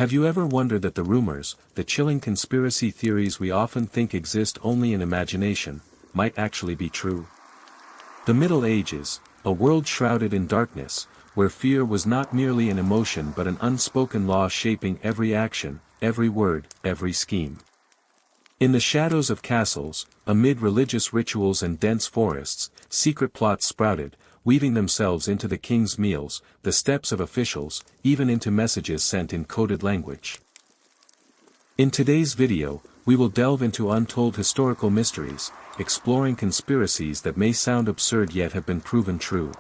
Have you ever wondered that the rumors, the chilling conspiracy theories we often think exist only in imagination, might actually be true? The Middle Ages, a world shrouded in darkness, where fear was not merely an emotion but an unspoken law shaping every action, every word, every scheme. In the shadows of castles, amid religious rituals and dense forests, secret plots sprouted, weaving themselves into the king's meals, the steps of officials, even into messages sent in coded language. In today's video, we will delve into untold historical mysteries, exploring conspiracies that may sound absurd yet have been proven true.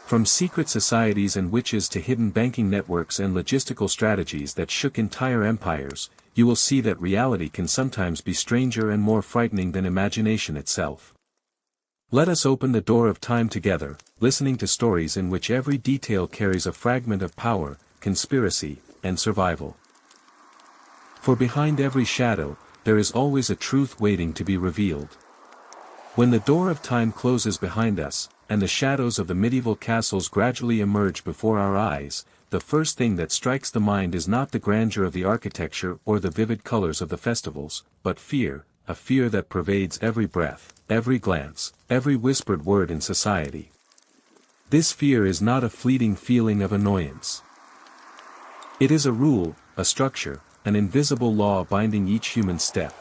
From secret societies and witches to hidden banking networks and logistical strategies that shook entire empires, you will see that reality can sometimes be stranger and more frightening than imagination itself. Let us open the door of time together, listening to stories in which every detail carries a fragment of power, conspiracy, and survival. For behind every shadow, there is always a truth waiting to be revealed. When the door of time closes behind us, and the shadows of the medieval castles gradually emerge before our eyes, the first thing that strikes the mind is not the grandeur of the architecture or the vivid colors of the festivals, but fear, a fear that pervades every breath, every glance, every whispered word in society. This fear is not a fleeting feeling of annoyance. It is a rule, a structure, an invisible law binding each human step.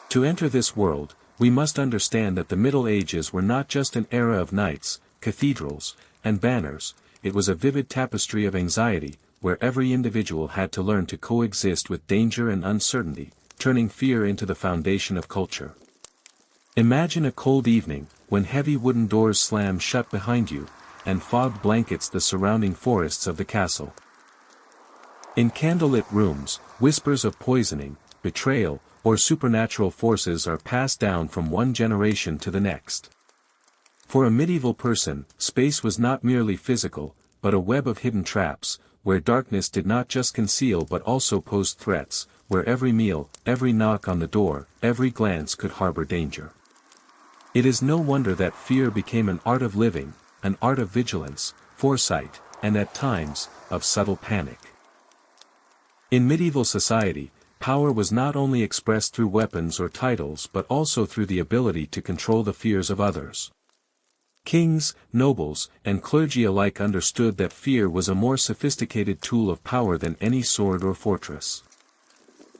To enter this world, we must understand that the Middle Ages were not just an era of knights, cathedrals, and banners, it was a vivid tapestry of anxiety, where every individual had to learn to coexist with danger and uncertainty, turning fear into the foundation of culture. Imagine a cold evening, when heavy wooden doors slam shut behind you, and fog blankets the surrounding forests of the castle. In candlelit rooms, whispers of poisoning, betrayal, or supernatural forces are passed down from one generation to the next. For a medieval person, space was not merely physical, but a web of hidden traps, where darkness did not just conceal but also pose threats, where every meal, every knock on the door, every glance could harbor danger. It is no wonder that fear became an art of living, an art of vigilance, foresight, and at times, of subtle panic. In medieval society, power was not only expressed through weapons or titles but also through the ability to control the fears of others. Kings, nobles, and clergy alike understood that fear was a more sophisticated tool of power than any sword or fortress.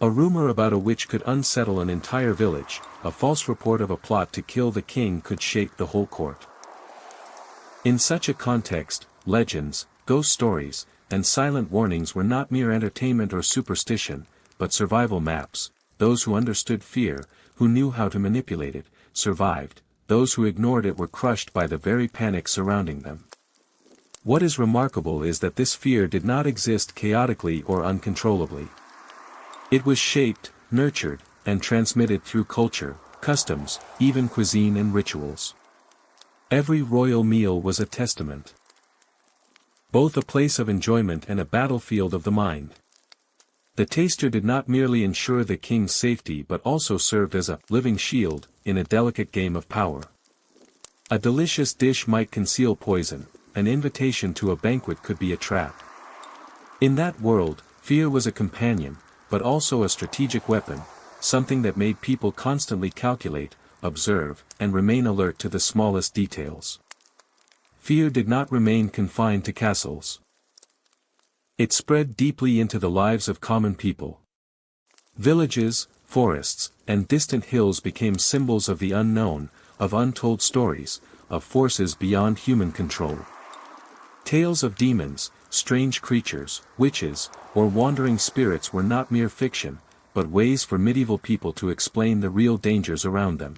A rumor about a witch could unsettle an entire village, a false report of a plot to kill the king could shake the whole court. In such a context, legends, ghost stories, and silent warnings were not mere entertainment or superstition, but survival maps. Those who understood fear, who knew how to manipulate it, survived. Those who ignored it were crushed by the very panic surrounding them. What is remarkable is that this fear did not exist chaotically or uncontrollably. It was shaped, nurtured, and transmitted through culture, customs, even cuisine and rituals. Every royal meal was a testament. Both a place of enjoyment and a battlefield of the mind. The taster did not merely ensure the king's safety but also served as a living shield in a delicate game of power. A delicious dish might conceal poison, an invitation to a banquet could be a trap. In that world, fear was a companion, but also a strategic weapon, something that made people constantly calculate, observe, and remain alert to the smallest details. Fear did not remain confined to castles. It spread deeply into the lives of common people. Villages, forests, and distant hills became symbols of the unknown, of untold stories, of forces beyond human control. Tales of demons, strange creatures, witches, or wandering spirits were not mere fiction, but ways for medieval people to explain the real dangers around them.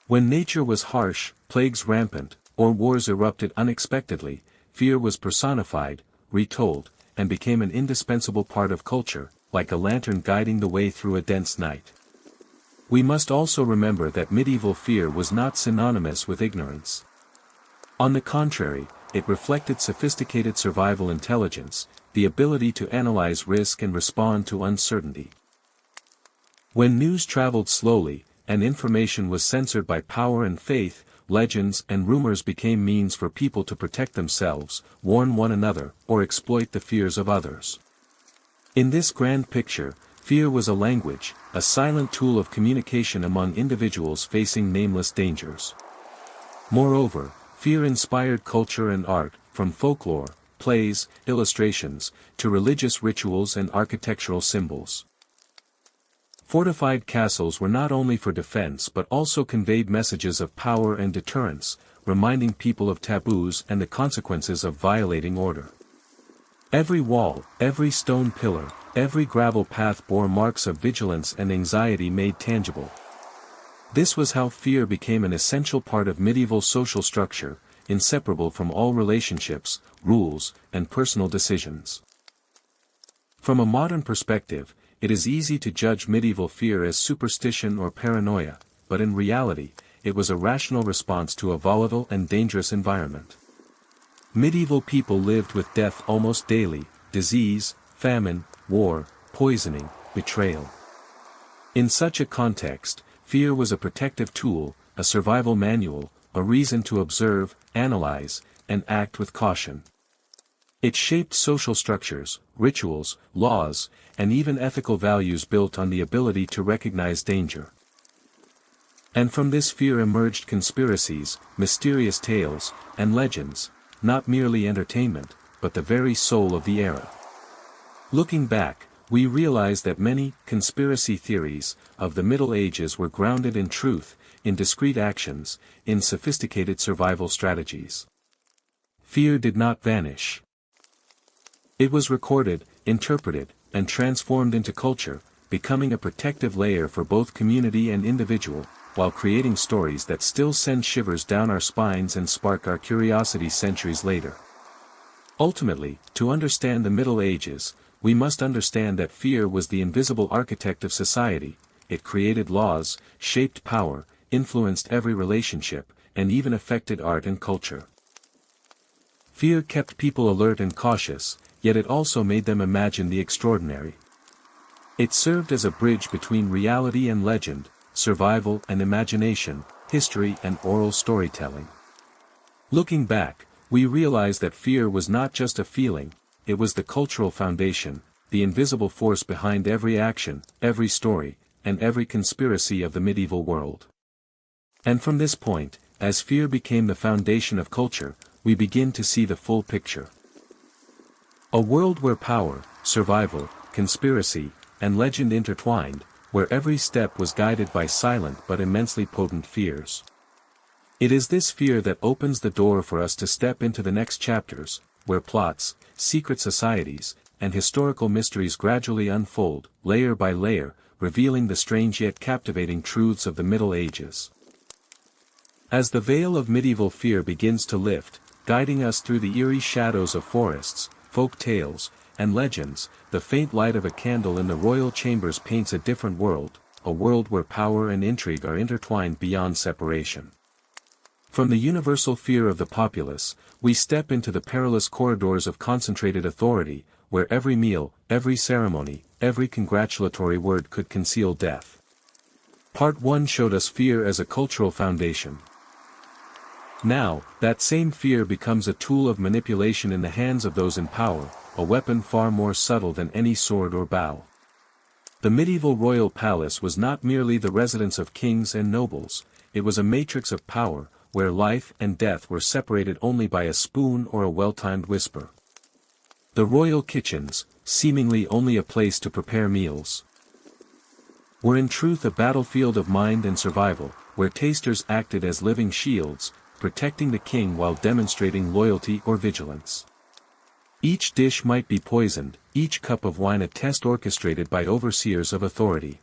When nature was harsh, plagues rampant, or wars erupted unexpectedly, fear was personified, retold, and became an indispensable part of culture, like a lantern guiding the way through a dense night. We must also remember that medieval fear was not synonymous with ignorance. On the contrary, it reflected sophisticated survival intelligence, the ability to analyze risk and respond to uncertainty. When news traveled slowly, and information was censored by power and faith, legends and rumors became means for people to protect themselves, warn one another, or exploit the fears of others. In this grand picture, fear was a language, a silent tool of communication among individuals facing nameless dangers. Moreover, fear inspired culture and art, from folklore, plays, illustrations, to religious rituals and architectural symbols. Fortified castles were not only for defense but also conveyed messages of power and deterrence, reminding people of taboos and the consequences of violating order. Every wall, every stone pillar, every gravel path bore marks of vigilance and anxiety made tangible. This was how fear became an essential part of medieval social structure, inseparable from all relationships, rules, and personal decisions. From a modern perspective, it is easy to judge medieval fear as superstition or paranoia, but in reality, it was a rational response to a volatile and dangerous environment. Medieval people lived with death almost daily, disease, famine, war, poisoning, betrayal. In such a context, fear was a protective tool, a survival manual, a reason to observe, analyze, and act with caution. It shaped social structures, rituals, laws, and even ethical values built on the ability to recognize danger. And from this fear emerged conspiracies, mysterious tales, and legends, not merely entertainment, but the very soul of the era. Looking back, we realize that many conspiracy theories of the Middle Ages were grounded in truth, in discreet actions, in sophisticated survival strategies. Fear did not vanish. It was recorded, interpreted, and transformed into culture, becoming a protective layer for both community and individual, while creating stories that still send shivers down our spines and spark our curiosity centuries later. Ultimately, to understand the Middle Ages, we must understand that fear was the invisible architect of society. It created laws, shaped power, influenced every relationship, and even affected art and culture. Fear kept people alert and cautious, yet it also made them imagine the extraordinary. It served as a bridge between reality and legend, survival and imagination, history and oral storytelling. Looking back, we realize that fear was not just a feeling, it was the cultural foundation, the invisible force behind every action, every story, and every conspiracy of the medieval world. And from this point, as fear became the foundation of culture, we begin to see the full picture. A world where power, survival, conspiracy, and legend intertwined, where every step was guided by silent but immensely potent fears. It is this fear that opens the door for us to step into the next chapters, where plots, secret societies, and historical mysteries gradually unfold, layer by layer, revealing the strange yet captivating truths of the Middle Ages. As the veil of medieval fear begins to lift, guiding us through the eerie shadows of forests, folk tales, and legends, the faint light of a candle in the royal chambers paints a different world, a world where power and intrigue are intertwined beyond separation. From the universal fear of the populace, we step into the perilous corridors of concentrated authority, where every meal, every ceremony, every congratulatory word could conceal death. Part 1 showed us fear as a cultural foundation. Now, that same fear becomes a tool of manipulation in the hands of those in power, a weapon far more subtle than any sword or bow. The medieval royal palace was not merely the residence of kings and nobles, it was a matrix of power, where life and death were separated only by a spoon or a well-timed whisper. The royal kitchens, seemingly only a place to prepare meals, were in truth a battlefield of mind and survival, where tasters acted as living shields, protecting the king while demonstrating loyalty or vigilance. Each dish might be poisoned, each cup of wine a test orchestrated by overseers of authority.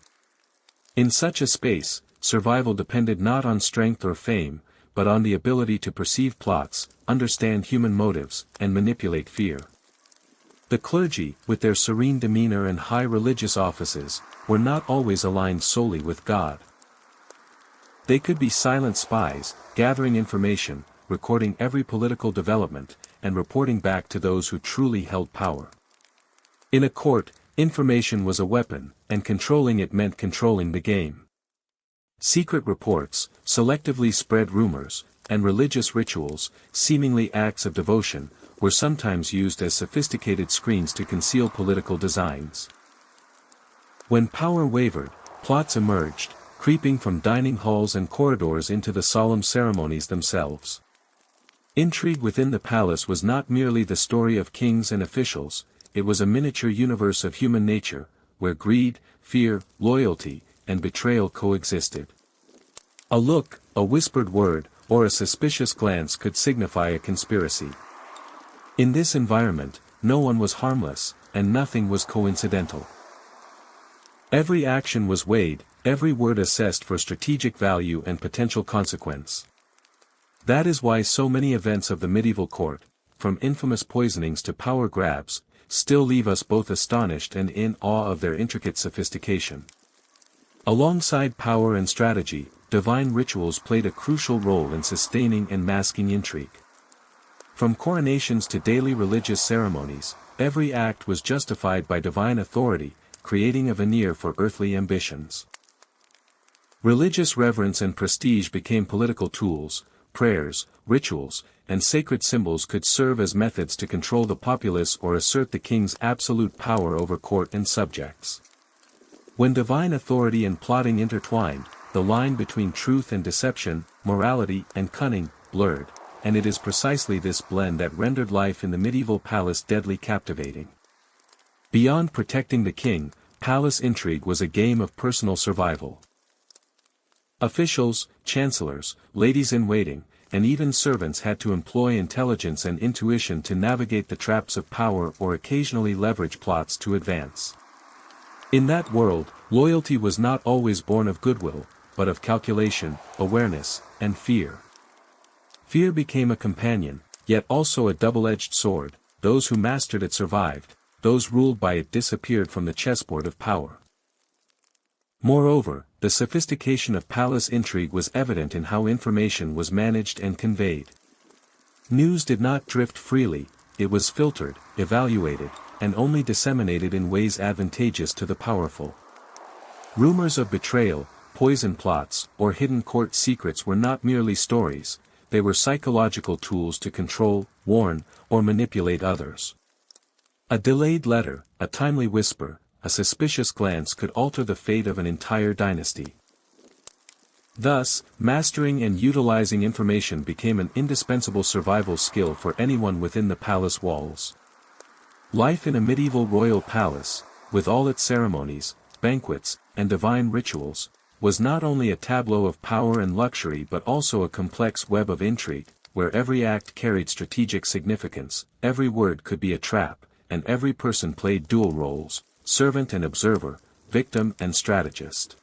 In such a space, survival depended not on strength or fame, but on the ability to perceive plots, understand human motives, and manipulate fear. The clergy, with their serene demeanor and high religious offices, were not always aligned solely with God. They could be silent spies, gathering information, recording every political development, and reporting back to those who truly held power. In a court, information was a weapon, and controlling it meant controlling the game. Secret reports, selectively spread rumors, and religious rituals, seemingly acts of devotion, were sometimes used as sophisticated screens to conceal political designs. When power wavered, plots emerged, creeping from dining halls and corridors into the solemn ceremonies themselves. Intrigue within the palace was not merely the story of kings and officials, it was a miniature universe of human nature, where greed, fear, loyalty, and betrayal coexisted. A look, a whispered word, or a suspicious glance could signify a conspiracy. In this environment, no one was harmless, and nothing was coincidental. Every action was weighed, every word assessed for strategic value and potential consequence. That is why so many events of the medieval court, from infamous poisonings to power grabs, still leave us both astonished and in awe of their intricate sophistication. Alongside power and strategy, divine rituals played a crucial role in sustaining and masking intrigue. From coronations to daily religious ceremonies, every act was justified by divine authority, creating a veneer for earthly ambitions. Religious reverence and prestige became political tools, prayers, rituals, and sacred symbols could serve as methods to control the populace or assert the king's absolute power over court and subjects. When divine authority and plotting intertwined, the line between truth and deception, morality and cunning, blurred, and it is precisely this blend that rendered life in the medieval palace deadly captivating. Beyond protecting the king, palace intrigue was a game of personal survival. Officials, chancellors, ladies-in-waiting, and even servants had to employ intelligence and intuition to navigate the traps of power or occasionally leverage plots to advance. In that world, loyalty was not always born of goodwill, but of calculation, awareness, and fear. Fear became a companion, yet also a double-edged sword. Those who mastered it survived, those ruled by it disappeared from the chessboard of power. Moreover, the sophistication of palace intrigue was evident in how information was managed and conveyed. News did not drift freely, it was filtered, evaluated, and only disseminated in ways advantageous to the powerful. Rumors of betrayal, poison plots, or hidden court secrets were not merely stories, they were psychological tools to control, warn, or manipulate others. A delayed letter, a timely whisper, a suspicious glance could alter the fate of an entire dynasty. Thus, mastering and utilizing information became an indispensable survival skill for anyone within the palace walls. Life in a medieval royal palace, with all its ceremonies, banquets, and divine rituals, was not only a tableau of power and luxury but also a complex web of intrigue, where every act carried strategic significance, every word could be a trap, and every person played dual roles, servant and observer, victim and strategist.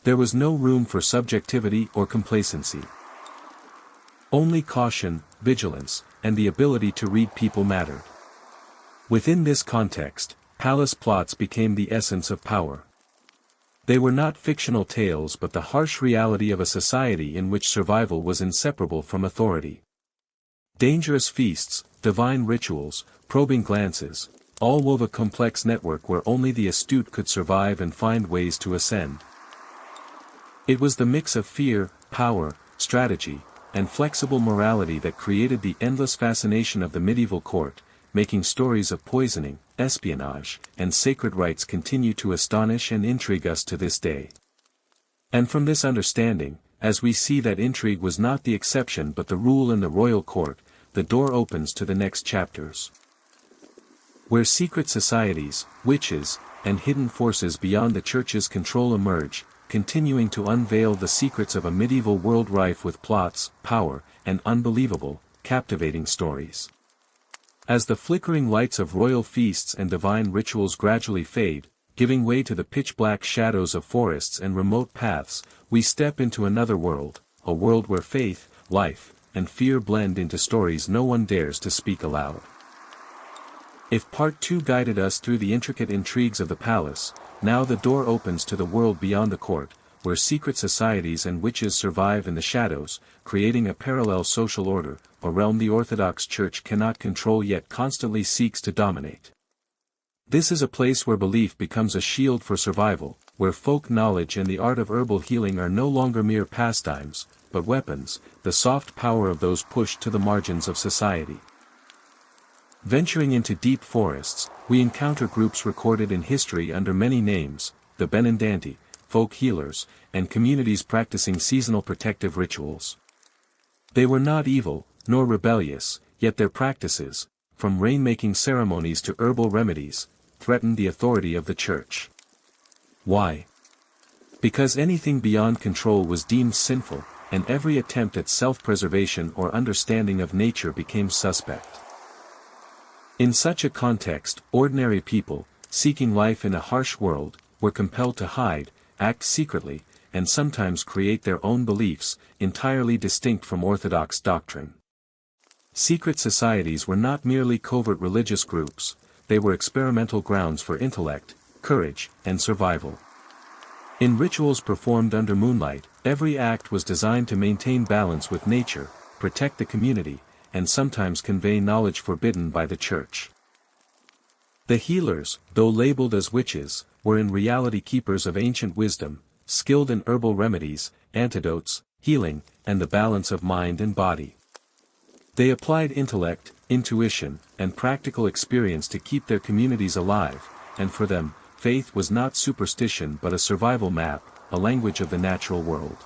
There was no room for subjectivity or complacency. Only caution, vigilance, and the ability to read people mattered. Within this context, palace plots became the essence of power. They were not fictional tales but the harsh reality of a society in which survival was inseparable from authority. Dangerous feasts, divine rituals, probing glances, all wove a complex network where only the astute could survive and find ways to ascend. It was the mix of fear, power, strategy, and flexible morality that created the endless fascination of the medieval court, making stories of poisoning, espionage, and sacred rites continue to astonish and intrigue us to this day. And from this understanding, as we see that intrigue was not the exception but the rule in the royal court, the door opens to the next chapters. Where secret societies, witches, and hidden forces beyond the church's control emerge, continuing to unveil the secrets of a medieval world rife with plots, power, and unbelievable, captivating stories. As the flickering lights of royal feasts and divine rituals gradually fade, giving way to the pitch-black shadows of forests and remote paths, we step into another world, a world where faith, life, and fear blend into stories no one dares to speak aloud. If Part 2 guided us through the intricate intrigues of the palace, now the door opens to the world beyond the court, where secret societies and witches survive in the shadows, creating a parallel social order, a realm the Orthodox Church cannot control yet constantly seeks to dominate. This is a place where belief becomes a shield for survival, where folk knowledge and the art of herbal healing are no longer mere pastimes, but weapons, the soft power of those pushed to the margins of society. Venturing into deep forests, we encounter groups recorded in history under many names, the Benandanti, folk healers, and communities practicing seasonal protective rituals. They were not evil, nor rebellious, yet their practices, from rainmaking ceremonies to herbal remedies, threatened the authority of the church. Why? Because anything beyond control was deemed sinful, and every attempt at self-preservation or understanding of nature became suspect. In such a context, ordinary people, seeking life in a harsh world, were compelled to hide, act secretly, and sometimes create their own beliefs, entirely distinct from orthodox doctrine. Secret societies were not merely covert religious groups, they were experimental grounds for intellect, courage, and survival. In rituals performed under moonlight, every act was designed to maintain balance with nature, protect the community, and sometimes convey knowledge forbidden by the church. The healers, though labeled as witches, were in reality keepers of ancient wisdom, skilled in herbal remedies, antidotes, healing, and the balance of mind and body. They applied intellect, intuition, and practical experience to keep their communities alive, and for them, faith was not superstition but a survival map, a language of the natural world.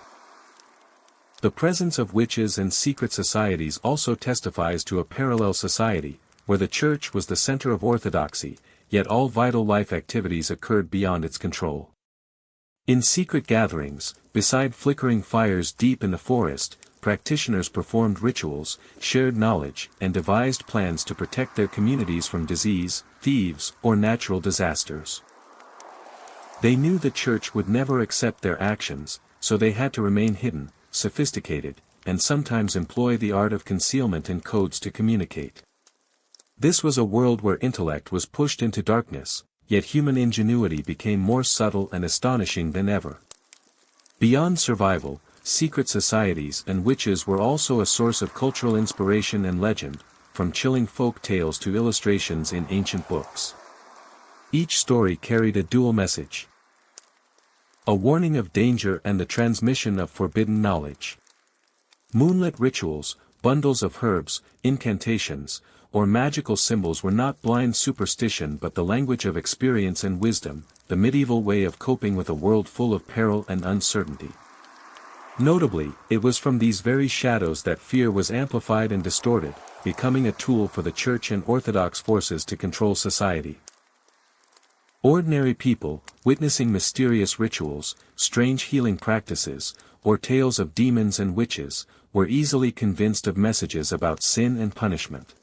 The presence of witches and secret societies also testifies to a parallel society, where the church was the center of orthodoxy, yet all vital life activities occurred beyond its control. In secret gatherings, beside flickering fires deep in the forest, practitioners performed rituals, shared knowledge, and devised plans to protect their communities from disease, thieves, or natural disasters. They knew the church would never accept their actions, so they had to remain hidden, sophisticated, and sometimes employ the art of concealment and codes to communicate. This was a world where intellect was pushed into darkness, yet human ingenuity became more subtle and astonishing than ever. Beyond survival, secret societies and witches were also a source of cultural inspiration and legend, from chilling folk tales to illustrations in ancient books. Each story carried a dual message: a warning of danger and the transmission of forbidden knowledge. Moonlit rituals, bundles of herbs, incantations, or magical symbols were not blind superstition but the language of experience and wisdom, the medieval way of coping with a world full of peril and uncertainty. Notably, it was from these very shadows that fear was amplified and distorted, becoming a tool for the church and orthodox forces to control society. Ordinary people, witnessing mysterious rituals, strange healing practices, or tales of demons and witches, were easily convinced of messages about sin and punishment.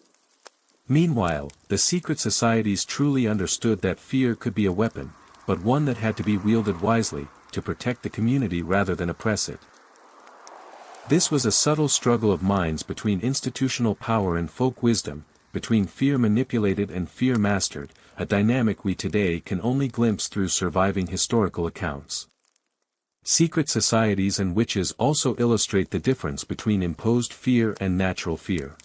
Meanwhile, the secret societies truly understood that fear could be a weapon, but one that had to be wielded wisely, to protect the community rather than oppress it. This was a subtle struggle of minds between institutional power and folk wisdom, between fear manipulated and fear mastered, a dynamic we today can only glimpse through surviving historical accounts. Secret societies and witches also illustrate the difference between imposed fear and natural fear.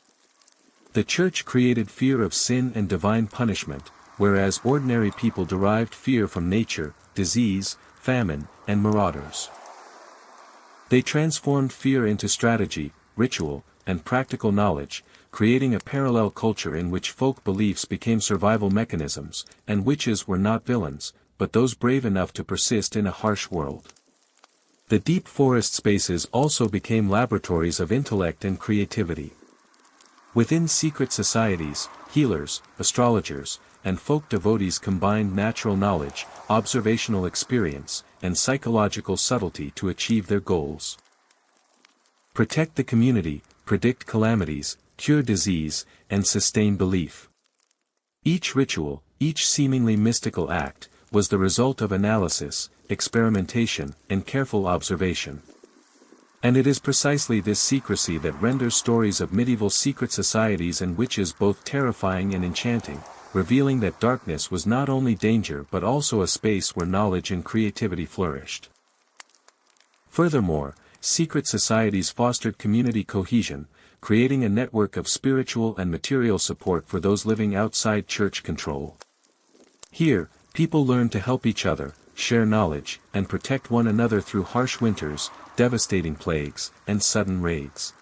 The church created fear of sin and divine punishment, whereas ordinary people derived fear from nature, disease, famine, and marauders. They transformed fear into strategy, ritual, and practical knowledge, creating a parallel culture in which folk beliefs became survival mechanisms, and witches were not villains, but those brave enough to persist in a harsh world. The deep forest spaces also became laboratories of intellect and creativity. Within secret societies, healers, astrologers, and folk devotees combined natural knowledge, observational experience, and psychological subtlety to achieve their goals. Protect the community, predict calamities, cure disease, and sustain belief. Each ritual, each seemingly mystical act, was the result of analysis, experimentation, and careful observation. And it is precisely this secrecy that renders stories of medieval secret societies and witches both terrifying and enchanting, revealing that darkness was not only danger but also a space where knowledge and creativity flourished. Furthermore, secret societies fostered community cohesion, creating a network of spiritual and material support for those living outside church control. Here, people learned to help each other, share knowledge, and protect one another through harsh winters, devastating plagues, and sudden raids.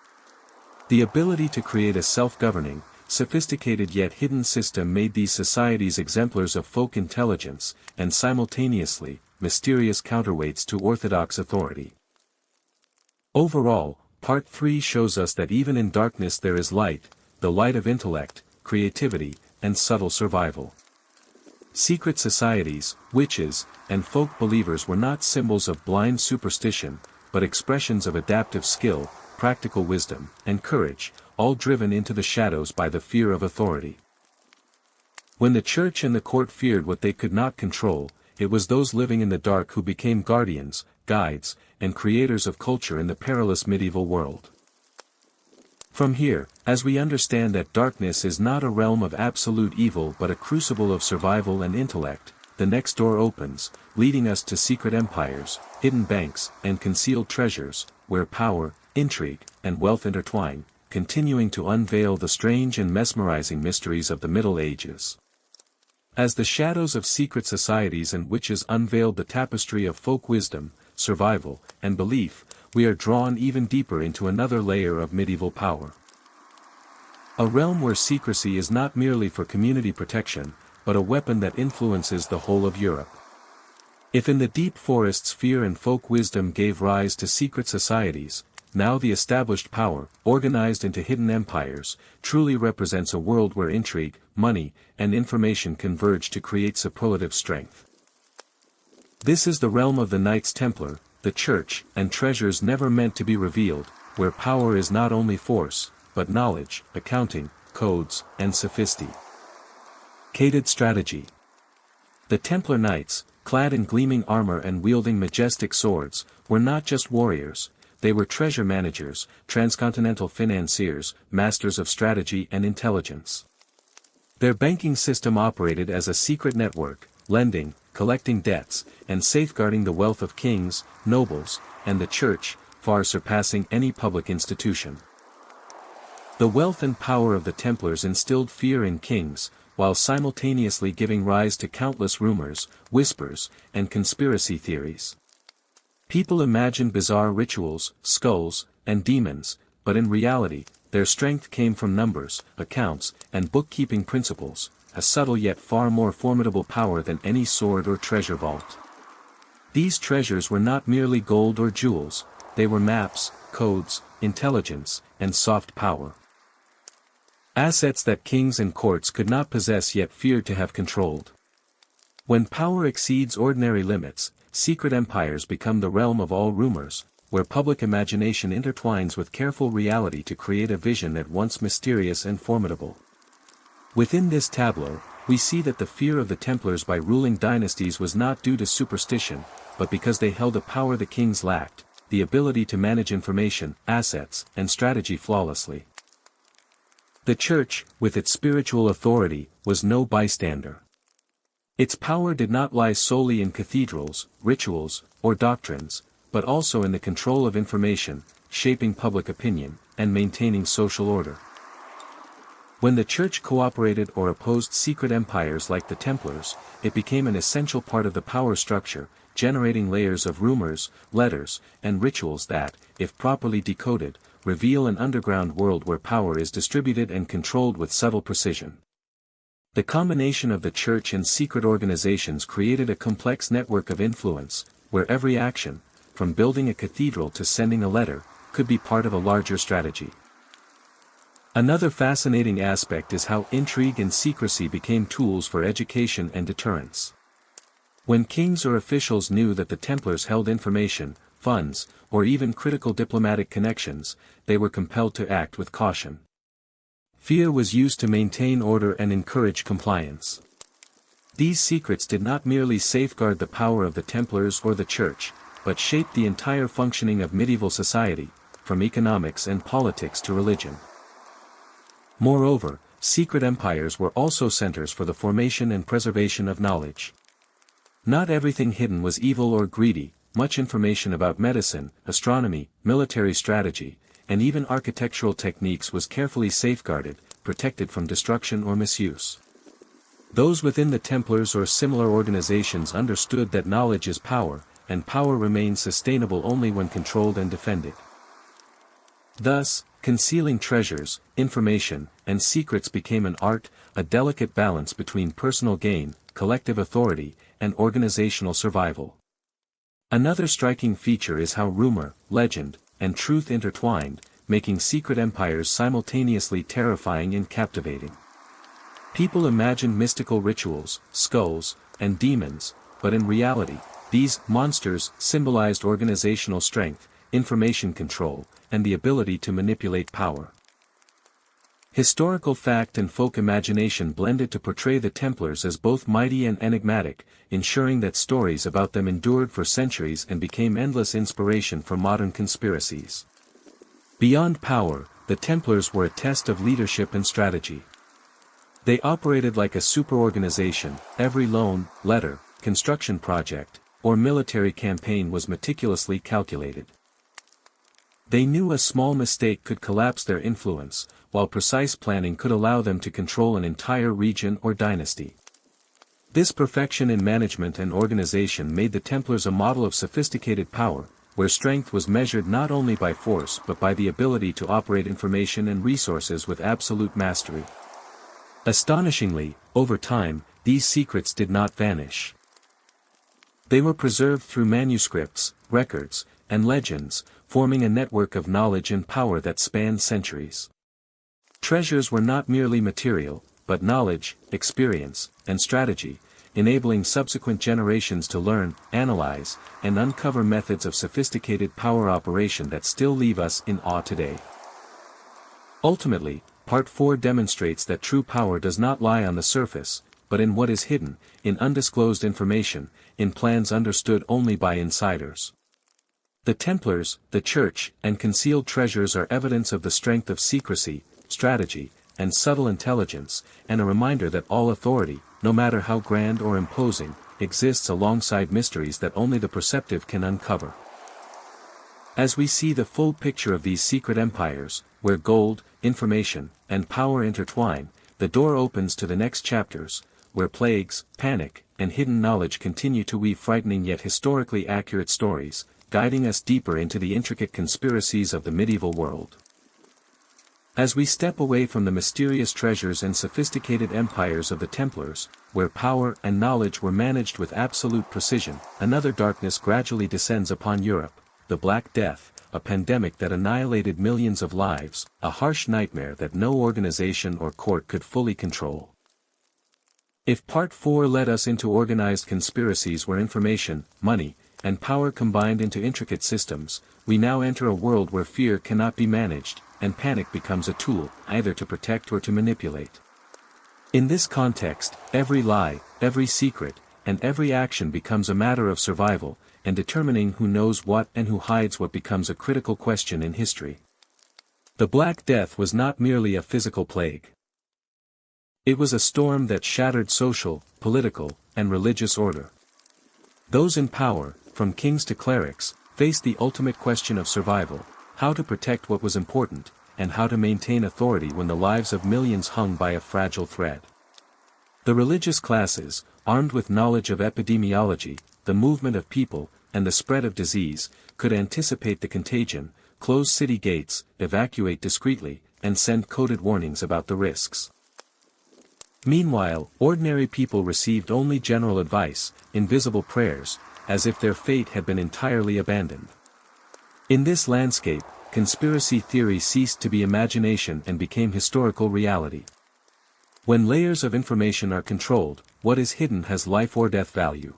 The ability to create a self-governing, sophisticated yet hidden system made these societies exemplars of folk intelligence, and simultaneously, mysterious counterweights to orthodox authority. Overall, Part 3 shows us that even in darkness there is light, the light of intellect, creativity, and subtle survival. Secret societies, witches, and folk believers were not symbols of blind superstition, but expressions of adaptive skill, practical wisdom, and courage, all driven into the shadows by the fear of authority. When the church and the court feared what they could not control, it was those living in the dark who became guardians, guides, and creators of culture in the perilous medieval world. From here, as we understand that darkness is not a realm of absolute evil but a crucible of survival and intellect, the next door opens, leading us to secret empires, hidden banks, and concealed treasures, where power, intrigue, and wealth intertwine, continuing to unveil the strange and mesmerizing mysteries of the Middle Ages. As the shadows of secret societies and witches unveiled the tapestry of folk wisdom, survival, and belief, we are drawn even deeper into another layer of medieval power. A realm where secrecy is not merely for community protection, but a weapon that influences the whole of Europe. If in the deep forests fear and folk wisdom gave rise to secret societies, now the established power, organized into hidden empires, truly represents a world where intrigue, money, and information converge to create superlative strength. This is the realm of the Knights Templar, the Church, and treasures never meant to be revealed, where power is not only force, but knowledge, accounting, codes, and sophisticated strategy. The Templar Knights, clad in gleaming armor and wielding majestic swords, were not just warriors, they were treasure managers, transcontinental financiers, masters of strategy and intelligence. Their banking system operated as a secret network, lending, collecting debts, and safeguarding the wealth of kings, nobles, and the church, far surpassing any public institution. The wealth and power of the Templars instilled fear in kings, while simultaneously giving rise to countless rumors, whispers, and conspiracy theories. People imagined bizarre rituals, skulls, and demons, but in reality, their strength came from numbers, accounts, and bookkeeping principles, a subtle yet far more formidable power than any sword or treasure vault. These treasures were not merely gold or jewels, they were maps, codes, intelligence, and soft power. Assets that kings and courts could not possess yet feared to have controlled. When power exceeds ordinary limits, secret empires become the realm of all rumors, where public imagination intertwines with careful reality to create a vision at once mysterious and formidable. Within this tableau, we see that the fear of the Templars by ruling dynasties was not due to superstition, but because they held a power the kings lacked, the ability to manage information, assets, and strategy flawlessly. The Church, with its spiritual authority, was no bystander. Its power did not lie solely in cathedrals, rituals, or doctrines, but also in the control of information, shaping public opinion, and maintaining social order. When the Church cooperated or opposed secret empires like the Templars, it became an essential part of the power structure, generating layers of rumors, letters, and rituals that, if properly decoded, reveal an underground world where power is distributed and controlled with subtle precision. The combination of the Church and secret organizations created a complex network of influence, where every action, from building a cathedral to sending a letter, could be part of a larger strategy. Another fascinating aspect is how intrigue and secrecy became tools for education and deterrence. When kings or officials knew that the Templars held information, funds, or even critical diplomatic connections, they were compelled to act with caution. Fear was used to maintain order and encourage compliance. These secrets did not merely safeguard the power of the Templars or the Church, but shaped the entire functioning of medieval society, from economics and politics to religion. Moreover, secret empires were also centers for the formation and preservation of knowledge. Not everything hidden was evil or greedy, much information about medicine, astronomy, military strategy, and even architectural techniques was carefully safeguarded, protected from destruction or misuse. Those within the Templars or similar organizations understood that knowledge is power, and power remains sustainable only when controlled and defended. Thus, concealing treasures, information, and secrets became an art, a delicate balance between personal gain, collective authority, and organizational survival. Another striking feature is how rumor, legend, and truth intertwined, making secret empires simultaneously terrifying and captivating. People imagined mystical rituals, skulls, and demons, but in reality, these monsters symbolized organizational strength, information control, and the ability to manipulate power. Historical fact and folk imagination blended to portray the Templars as both mighty and enigmatic, ensuring that stories about them endured for centuries and became endless inspiration for modern conspiracies. Beyond power, the Templars were a test of leadership and strategy. They operated like a superorganization. Every loan, letter, construction project, or military campaign was meticulously calculated. They knew a small mistake could collapse their influence, while precise planning could allow them to control an entire region or dynasty. This perfection in management and organization made the Templars a model of sophisticated power, where strength was measured not only by force but by the ability to operate information and resources with absolute mastery. Astonishingly, over time, these secrets did not vanish. They were preserved through manuscripts, records, and legends, forming a network of knowledge and power that spanned centuries. Treasures were not merely material, but knowledge, experience, and strategy, enabling subsequent generations to learn, analyze, and uncover methods of sophisticated power operation that still leave us in awe today. Ultimately, Part 4 demonstrates that true power does not lie on the surface, but in what is hidden, in undisclosed information, in plans understood only by insiders. The Templars, the Church, and concealed treasures are evidence of the strength of secrecy, strategy, and subtle intelligence, and a reminder that all authority, no matter how grand or imposing, exists alongside mysteries that only the perceptive can uncover. As we see the full picture of these secret empires, where gold, information, and power intertwine, the door opens to the next chapters, where plagues, panic, and hidden knowledge continue to weave frightening yet historically accurate stories, guiding us deeper into the intricate conspiracies of the medieval world. As we step away from the mysterious treasures and sophisticated empires of the Templars, where power and knowledge were managed with absolute precision, another darkness gradually descends upon Europe, the Black Death, a pandemic that annihilated millions of lives, a harsh nightmare that no organization or court could fully control. If Part 4 led us into organized conspiracies where information, money, and power combined into intricate systems, we now enter a world where fear cannot be managed, and panic becomes a tool, either to protect or to manipulate. In this context, every lie, every secret, and every action becomes a matter of survival, and determining who knows what and who hides what becomes a critical question in history. The Black Death was not merely a physical plague. It was a storm that shattered social, political, and religious order. Those in power, from kings to clerics, faced the ultimate question of survival: how to protect what was important, and how to maintain authority when the lives of millions hung by a fragile thread. The religious classes, armed with knowledge of epidemiology, the movement of people, and the spread of disease, could anticipate the contagion, close city gates, evacuate discreetly, and send coded warnings about the risks. Meanwhile, ordinary people received only general advice, invisible prayers, as if their fate had been entirely abandoned. In this landscape, conspiracy theory ceased to be imagination and became historical reality. When layers of information are controlled, what is hidden has life or death value.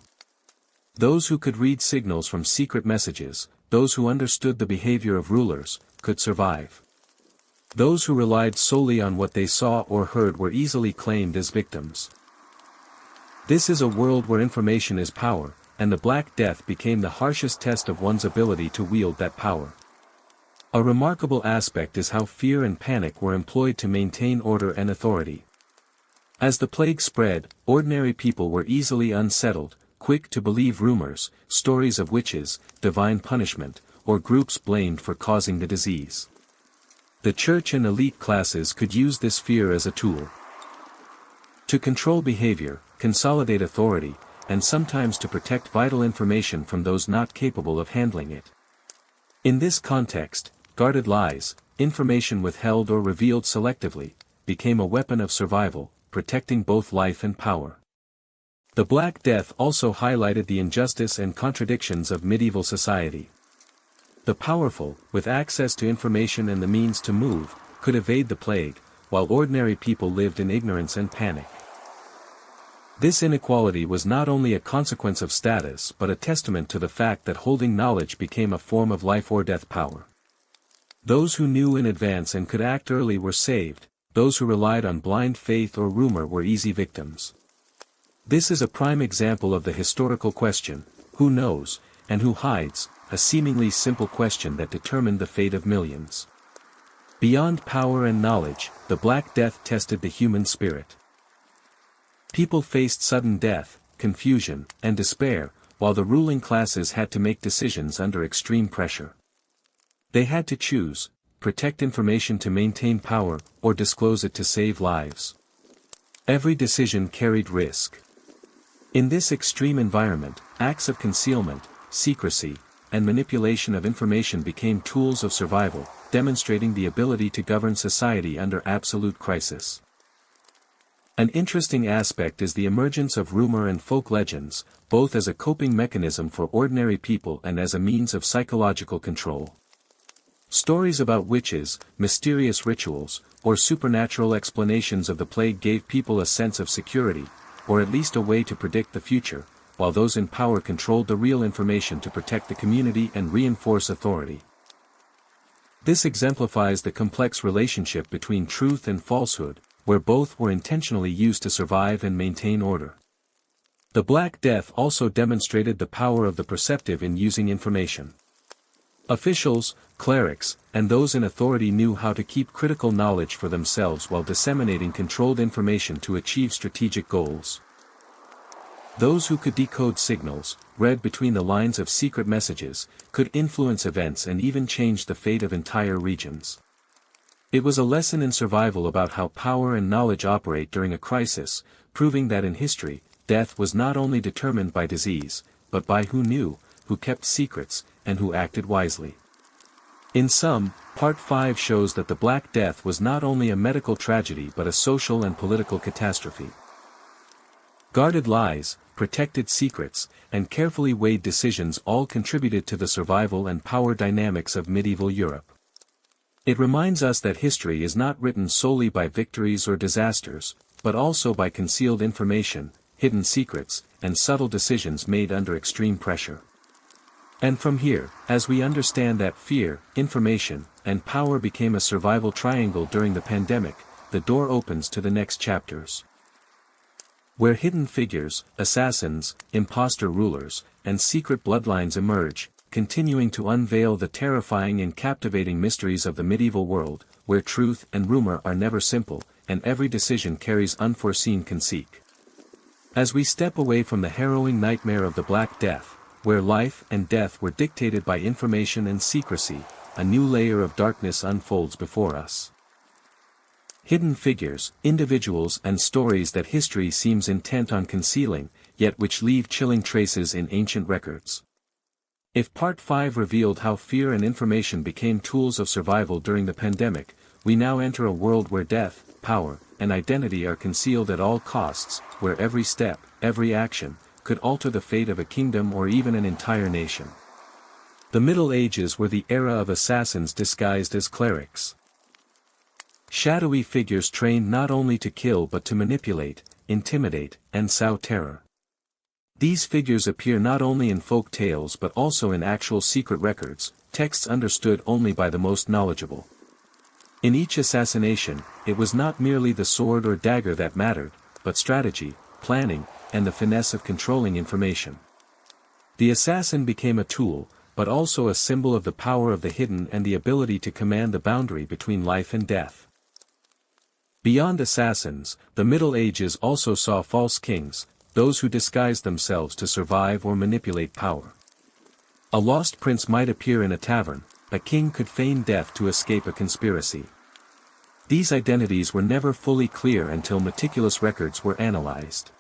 Those who could read signals from secret messages, those who understood the behavior of rulers, could survive. Those who relied solely on what they saw or heard were easily claimed as victims. This is a world where information is power, and the Black Death became the harshest test of one's ability to wield that power. A remarkable aspect is how fear and panic were employed to maintain order and authority. As the plague spread, ordinary people were easily unsettled, quick to believe rumors, stories of witches, divine punishment, or groups blamed for causing the disease. The church and elite classes could use this fear as a tool to control behavior, consolidate authority, and sometimes to protect vital information from those not capable of handling it. In this context, guarded lies, information withheld or revealed selectively, became a weapon of survival, protecting both life and power. The Black Death also highlighted the injustice and contradictions of medieval society. The powerful, with access to information and the means to move, could evade the plague, while ordinary people lived in ignorance and panic. This inequality was not only a consequence of status but a testament to the fact that holding knowledge became a form of life or death power. Those who knew in advance and could act early were saved, those who relied on blind faith or rumor were easy victims. This is a prime example of the historical question, who knows, and who hides, a seemingly simple question that determined the fate of millions. Beyond power and knowledge, the Black Death tested the human spirit. People faced sudden death, confusion, and despair, while the ruling classes had to make decisions under extreme pressure. They had to choose, protect information to maintain power, or disclose it to save lives. Every decision carried risk. In this extreme environment, acts of concealment, secrecy, and manipulation of information became tools of survival, demonstrating the ability to govern society under absolute crisis. An interesting aspect is the emergence of rumor and folk legends, both as a coping mechanism for ordinary people and as a means of psychological control. Stories about witches, mysterious rituals, or supernatural explanations of the plague gave people a sense of security, or at least a way to predict the future, while those in power controlled the real information to protect the community and reinforce authority. This exemplifies the complex relationship between truth and falsehood, where both were intentionally used to survive and maintain order. The Black Death also demonstrated the power of the perceptive in using information. Officials, clerics, and those in authority knew how to keep critical knowledge for themselves while disseminating controlled information to achieve strategic goals. Those who could decode signals, read between the lines of secret messages, could influence events and even change the fate of entire regions. It was a lesson in survival about how power and knowledge operate during a crisis, proving that in history, death was not only determined by disease, but by who knew, who kept secrets, and who acted wisely. In sum, Part 5 shows that the Black Death was not only a medical tragedy but a social and political catastrophe. Guarded lies, protected secrets, and carefully weighed decisions all contributed to the survival and power dynamics of medieval Europe. It reminds us that history is not written solely by victories or disasters, but also by concealed information, hidden secrets, and subtle decisions made under extreme pressure. And from here, as we understand that fear, information, and power became a survival triangle during the pandemic, the door opens to the next chapters. Where hidden figures, assassins, imposter rulers, and secret bloodlines emerge, continuing to unveil the terrifying and captivating mysteries of the medieval world, where truth and rumor are never simple, and every decision carries unforeseen conceit. As we step away from the harrowing nightmare of the Black Death, where life and death were dictated by information and secrecy, a new layer of darkness unfolds before us. Hidden figures, individuals and stories that history seems intent on concealing, yet which leave chilling traces in ancient records. If Part 5 revealed how fear and information became tools of survival during the pandemic, we now enter a world where death, power, and identity are concealed at all costs, where every step, every action, could alter the fate of a kingdom or even an entire nation. The Middle Ages were the era of assassins disguised as clerics. Shadowy figures trained not only to kill but to manipulate, intimidate, and sow terror. These figures appear not only in folk tales but also in actual secret records, texts understood only by the most knowledgeable. In each assassination, it was not merely the sword or dagger that mattered, but strategy, planning, and the finesse of controlling information. The assassin became a tool, but also a symbol of the power of the hidden and the ability to command the boundary between life and death. Beyond assassins, the Middle Ages also saw false kings, those who disguised themselves to survive or manipulate power. A lost prince might appear in a tavern, a king could feign death to escape a conspiracy. These identities were never fully clear until meticulous records were analyzed.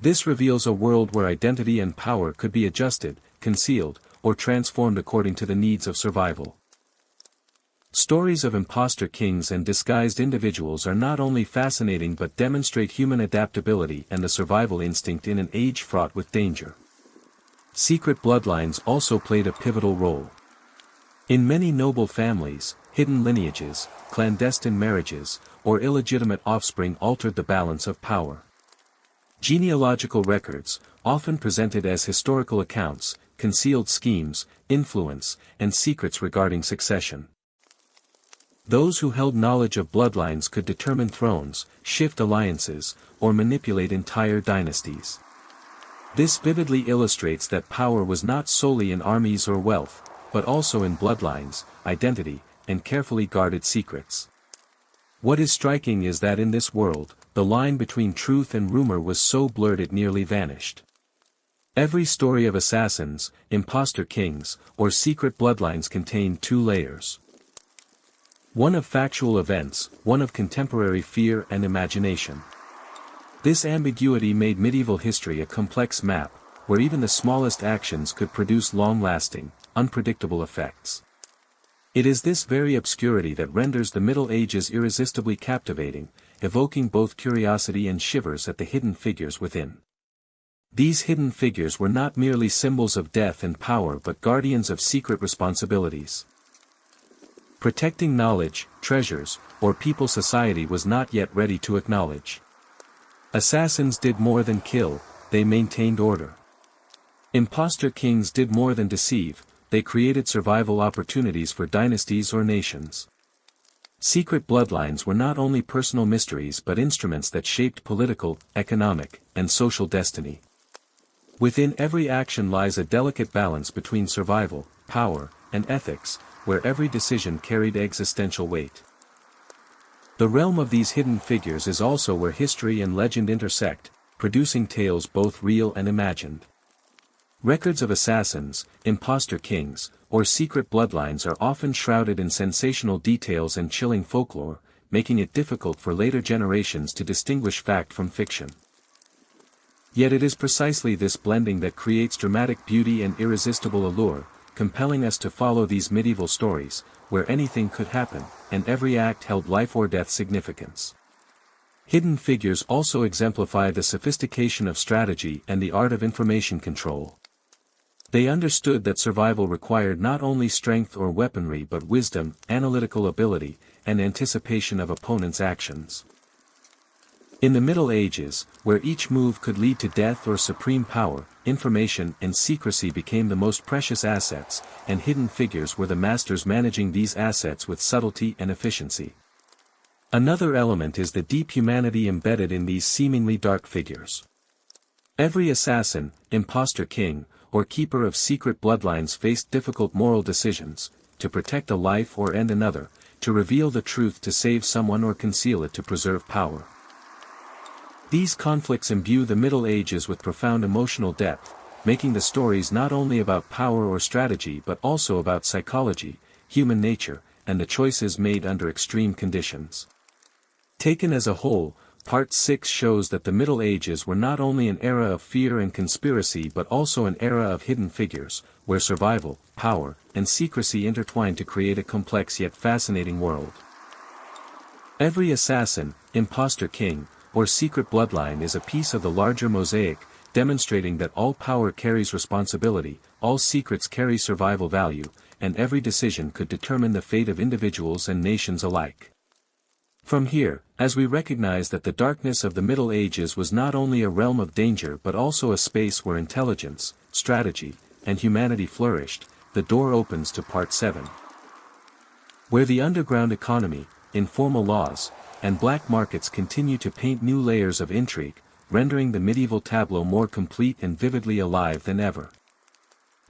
This reveals a world where identity and power could be adjusted, concealed, or transformed according to the needs of survival. Stories of imposter kings and disguised individuals are not only fascinating but demonstrate human adaptability and the survival instinct in an age fraught with danger. Secret bloodlines also played a pivotal role. In many noble families, hidden lineages, clandestine marriages, or illegitimate offspring altered the balance of power. Genealogical records, often presented as historical accounts, concealed schemes, influence, and secrets regarding succession. Those who held knowledge of bloodlines could determine thrones, shift alliances, or manipulate entire dynasties. This vividly illustrates that power was not solely in armies or wealth, but also in bloodlines, identity, and carefully guarded secrets. What is striking is that in this world, the line between truth and rumor was so blurred it nearly vanished. Every story of assassins, imposter kings, or secret bloodlines contained two layers. One of factual events, one of contemporary fear and imagination. This ambiguity made medieval history a complex map, where even the smallest actions could produce long-lasting, unpredictable effects. It is this very obscurity that renders the Middle Ages irresistibly captivating, evoking both curiosity and shivers at the hidden figures within. These hidden figures were not merely symbols of death and power but guardians of secret responsibilities. Protecting knowledge, treasures, or people society was not yet ready to acknowledge. Assassins did more than kill, they maintained order. Imposter kings did more than deceive, they created survival opportunities for dynasties or nations. Secret bloodlines were not only personal mysteries but instruments that shaped political, economic, and social destiny. Within every action lies a delicate balance between survival, power, and ethics, where every decision carried existential weight. The realm of these hidden figures is also where history and legend intersect, producing tales both real and imagined. Records of assassins, imposter kings, or secret bloodlines are often shrouded in sensational details and chilling folklore, making it difficult for later generations to distinguish fact from fiction. Yet it is precisely this blending that creates dramatic beauty and irresistible allure, compelling us to follow these medieval stories, where anything could happen, and every act held life or death significance. Hidden figures also exemplify the sophistication of strategy and the art of information control. They understood that survival required not only strength or weaponry but wisdom, analytical ability, and anticipation of opponents' actions. In the Middle Ages, where each move could lead to death or supreme power, information and secrecy became the most precious assets, and hidden figures were the masters managing these assets with subtlety and efficiency. Another element is the deep humanity embedded in these seemingly dark figures. Every assassin, imposter king, or keeper of secret bloodlines faced difficult moral decisions, to protect a life or end another, to reveal the truth to save someone or conceal it to preserve power. These conflicts imbue the Middle Ages with profound emotional depth, making the stories not only about power or strategy but also about psychology, human nature, and the choices made under extreme conditions. Taken as a whole, Part 6 shows that the Middle Ages were not only an era of fear and conspiracy but also an era of hidden figures, where survival, power, and secrecy intertwined to create a complex yet fascinating world. Every assassin, imposter king, or secret bloodline is a piece of the larger mosaic, demonstrating that all power carries responsibility, all secrets carry survival value, and every decision could determine the fate of individuals and nations alike. From here, as we recognize that the darkness of the Middle Ages was not only a realm of danger but also a space where intelligence, strategy, and humanity flourished, the door opens to Part 7. Where the underground economy, informal laws, and black markets continue to paint new layers of intrigue, rendering the medieval tableau more complete and vividly alive than ever.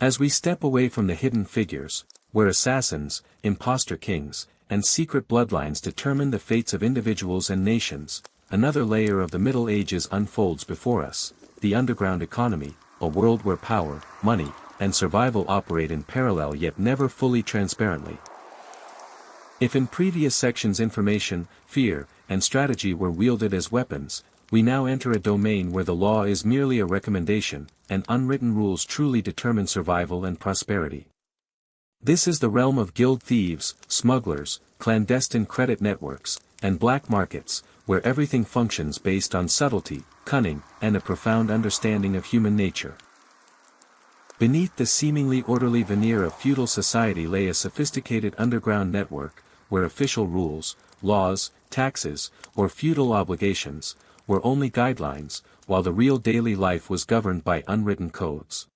As we step away from the hidden figures, where assassins, imposter kings, and secret bloodlines determine the fates of individuals and nations, another layer of the Middle Ages unfolds before us, the underground economy, a world where power, money, and survival operate in parallel yet never fully transparently. If in previous sections information, fear, and strategy were wielded as weapons, we now enter a domain where the law is merely a recommendation, and unwritten rules truly determine survival and prosperity. This is the realm of guild thieves, smugglers, clandestine credit networks, and black markets, where everything functions based on subtlety, cunning, and a profound understanding of human nature. Beneath the seemingly orderly veneer of feudal society lay a sophisticated underground network, where official rules, laws, taxes, or feudal obligations, were only guidelines, while the real daily life was governed by unwritten codes.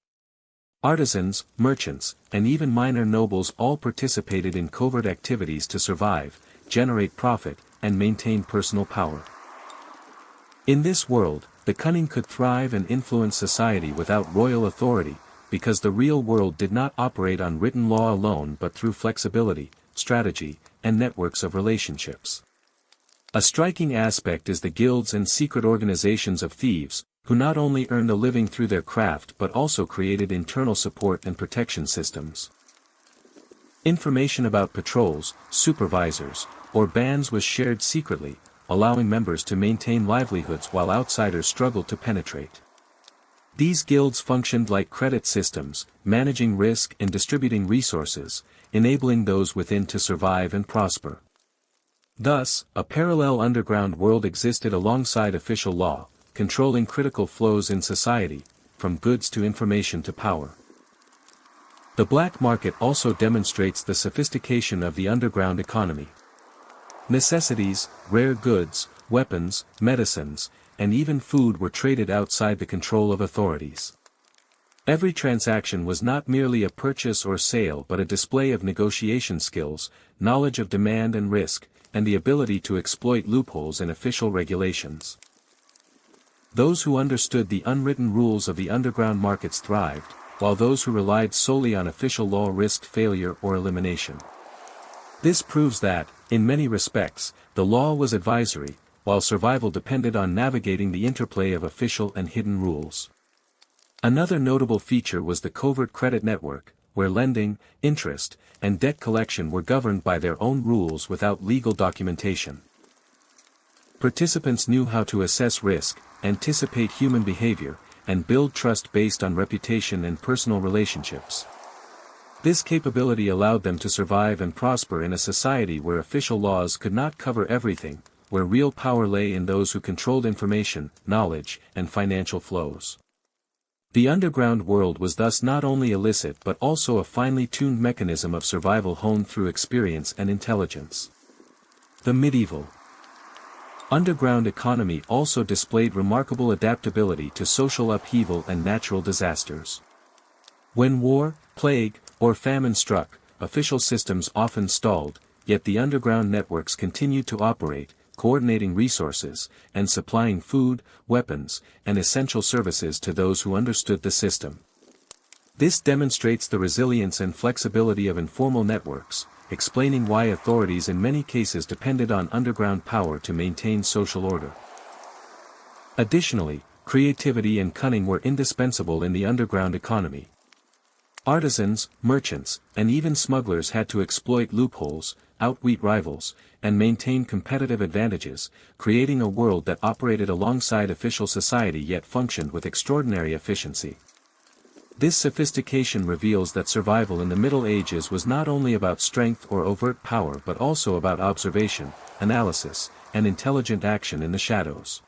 Artisans, merchants, and even minor nobles all participated in covert activities to survive, generate profit, and maintain personal power. In this world, the cunning could thrive and influence society without royal authority, because the real world did not operate on written law alone but through flexibility, strategy, and networks of relationships. A striking aspect is the guilds and secret organizations of thieves, who not only earned a living through their craft but also created internal support and protection systems. Information about patrols, supervisors, or bands was shared secretly, allowing members to maintain livelihoods while outsiders struggled to penetrate. These guilds functioned like credit systems, managing risk and distributing resources, enabling those within to survive and prosper. Thus, a parallel underground world existed alongside official law, controlling critical flows in society, from goods to information to power. The black market also demonstrates the sophistication of the underground economy. Necessities, rare goods, weapons, medicines, and even food were traded outside the control of authorities. Every transaction was not merely a purchase or sale but a display of negotiation skills, knowledge of demand and risk, and the ability to exploit loopholes in official regulations. Those who understood the unwritten rules of the underground markets thrived, while those who relied solely on official law risked failure or elimination. This proves that, in many respects, the law was advisory, while survival depended on navigating the interplay of official and hidden rules. Another notable feature was the covert credit network, where lending, interest, and debt collection were governed by their own rules without legal documentation. Participants knew how to assess risk, anticipate human behavior, and build trust based on reputation and personal relationships. This capability allowed them to survive and prosper in a society where official laws could not cover everything, where real power lay in those who controlled information, knowledge, and financial flows. The underground world was thus not only illicit but also a finely tuned mechanism of survival honed through experience and intelligence. The medieval underground economy also displayed remarkable adaptability to social upheaval and natural disasters. When war, plague, or famine struck, official systems often stalled, yet the underground networks continued to operate, coordinating resources, and supplying food, weapons, and essential services to those who understood the system. This demonstrates the resilience and flexibility of informal networks, explaining why authorities in many cases depended on underground power to maintain social order. Additionally, creativity and cunning were indispensable in the underground economy. Artisans, merchants, and even smugglers had to exploit loopholes, outwit rivals, and maintain competitive advantages, creating a world that operated alongside official society yet functioned with extraordinary efficiency. This sophistication reveals that survival in the Middle Ages was not only about strength or overt power but also about observation, analysis, and intelligent action in the shadows.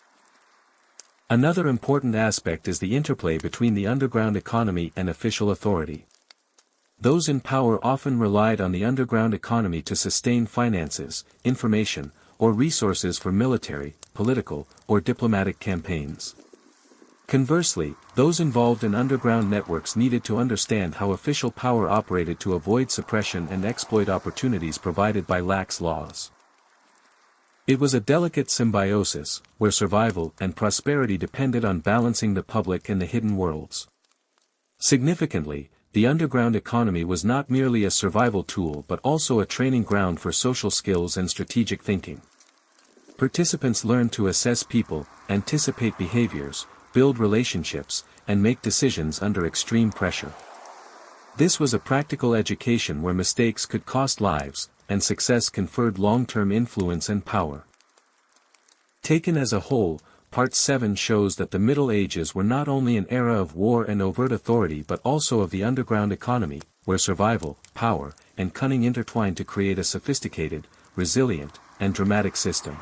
Another important aspect is the interplay between the underground economy and official authority. Those in power often relied on the underground economy to sustain finances, information, or resources for military, political, or diplomatic campaigns. Conversely, those involved in underground networks needed to understand how official power operated to avoid suppression and exploit opportunities provided by lax laws. It was a delicate symbiosis, where survival and prosperity depended on balancing the public and the hidden worlds. Significantly, the underground economy was not merely a survival tool but also a training ground for social skills and strategic thinking. Participants learned to assess people, anticipate behaviors, build relationships, and make decisions under extreme pressure. This was a practical education where mistakes could cost lives, and success conferred long-term influence and power. Taken as a whole, Part 7 shows that the Middle Ages were not only an era of war and overt authority but also of the underground economy, where survival, power, and cunning intertwine to create a sophisticated, resilient, and dramatic system.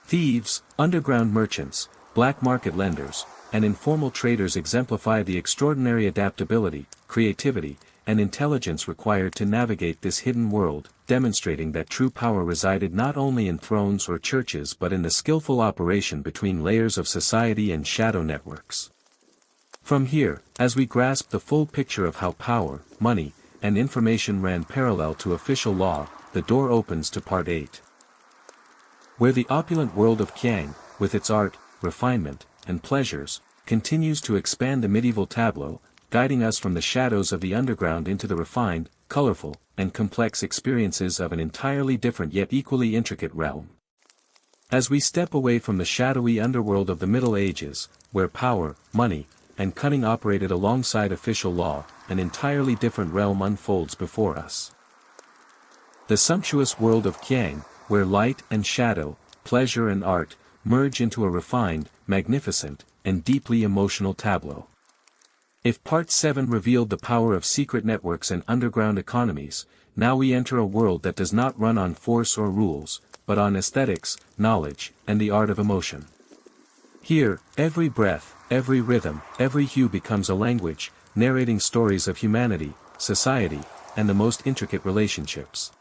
Thieves, underground merchants, black market lenders, and informal traders exemplify the extraordinary adaptability, creativity, and intelligence required to navigate this hidden world, demonstrating that true power resided not only in thrones or churches but in the skillful operation between layers of society and shadow networks. From here, as we grasp the full picture of how power, money, and information ran parallel to official law, the door opens to Part 8. Where the opulent world of Qiang, with its art, refinement, and pleasures, continues to expand the medieval tableau, guiding us from the shadows of the underground into the refined, colorful, and complex experiences of an entirely different yet equally intricate realm. As we step away from the shadowy underworld of the Middle Ages, where power, money, and cunning operated alongside official law, an entirely different realm unfolds before us. The sumptuous world of Qiang, where light and shadow, pleasure and art, merge into a refined, magnificent, and deeply emotional tableau. If Part 7 revealed the power of secret networks and underground economies, now we enter a world that does not run on force or rules, but on aesthetics, knowledge, and the art of emotion. Here, every breath, every rhythm, every hue becomes a language, narrating stories of humanity, society, and the most intricate relationships.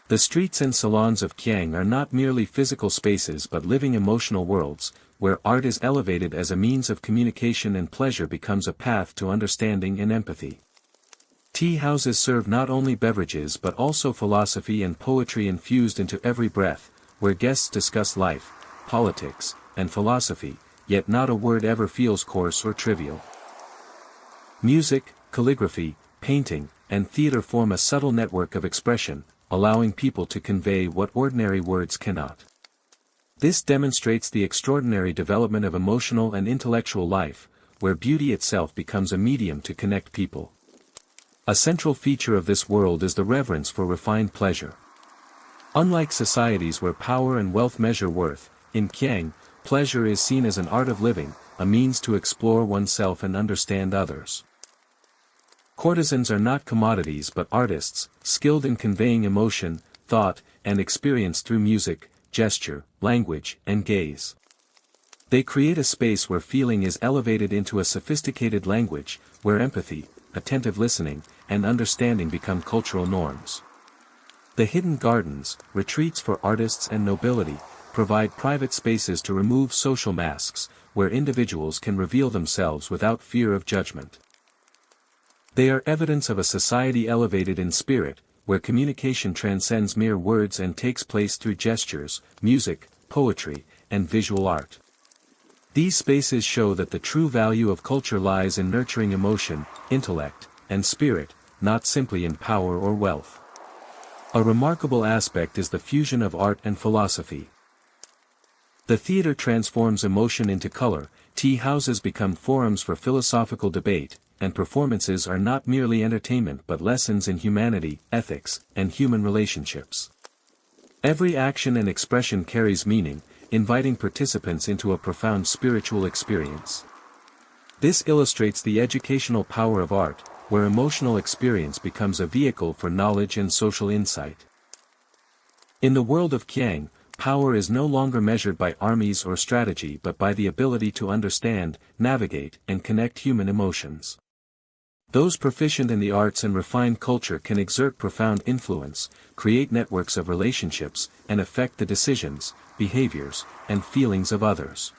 The streets and salons of Qiang are not merely physical spaces but living emotional worlds, where art is elevated as a means of communication and pleasure becomes a path to understanding and empathy. Tea houses serve not only beverages but also philosophy and poetry infused into every breath, where guests discuss life, politics, and philosophy, yet not a word ever feels coarse or trivial. Music, calligraphy, painting, and theater form a subtle network of expression, allowing people to convey what ordinary words cannot. This demonstrates the extraordinary development of emotional and intellectual life, where beauty itself becomes a medium to connect people. A central feature of this world is the reverence for refined pleasure. Unlike societies where power and wealth measure worth, in Qiang, pleasure is seen as an art of living, a means to explore oneself and understand others. Courtesans are not commodities but artists, skilled in conveying emotion, thought, and experience through music, gesture, language, and gaze. They create a space where feeling is elevated into a sophisticated language, where empathy, attentive listening, and understanding become cultural norms. The hidden gardens, retreats for artists and nobility, provide private spaces to remove social masks, where individuals can reveal themselves without fear of judgment. They are evidence of a society elevated in spirit, where communication transcends mere words and takes place through gestures, music, poetry, and visual art. These spaces show that the true value of culture lies in nurturing emotion, intellect, and spirit, not simply in power or wealth. A remarkable aspect is the fusion of art and philosophy. The theater transforms emotion into color, tea houses become forums for philosophical debate, and performances are not merely entertainment but lessons in humanity, ethics, and human relationships. Every action and expression carries meaning, inviting participants into a profound spiritual experience. This illustrates the educational power of art, where emotional experience becomes a vehicle for knowledge and social insight. In the world of Qiang, power is no longer measured by armies or strategy but by the ability to understand, navigate, and connect human emotions. Those proficient in the arts and refined culture can exert profound influence, create networks of relationships, and affect the decisions, behaviors, and feelings of others.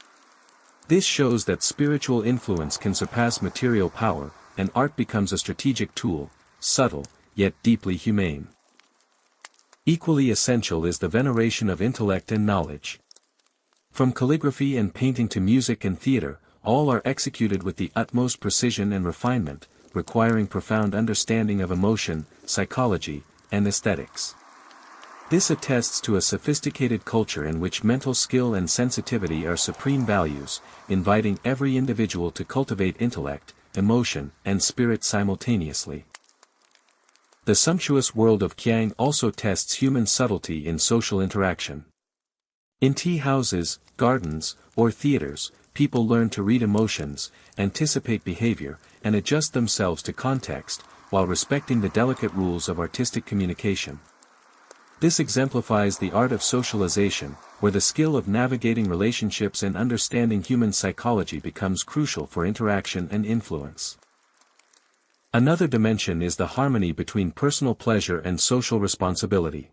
This shows that spiritual influence can surpass material power, and art becomes a strategic tool, subtle, yet deeply humane. Equally essential is the veneration of intellect and knowledge. From calligraphy and painting to music and theater, all are executed with the utmost precision and refinement, requiring profound understanding of emotion, psychology, and aesthetics. This attests to a sophisticated culture in which mental skill and sensitivity are supreme values, inviting every individual to cultivate intellect, emotion, and spirit simultaneously. The sumptuous world of Qiang also tests human subtlety in social interaction. In tea houses, gardens, or theaters, people learn to read emotions, anticipate behavior, and adjust themselves to context, while respecting the delicate rules of artistic communication. This exemplifies the art of socialization, where the skill of navigating relationships and understanding human psychology becomes crucial for interaction and influence. Another dimension is the harmony between personal pleasure and social responsibility.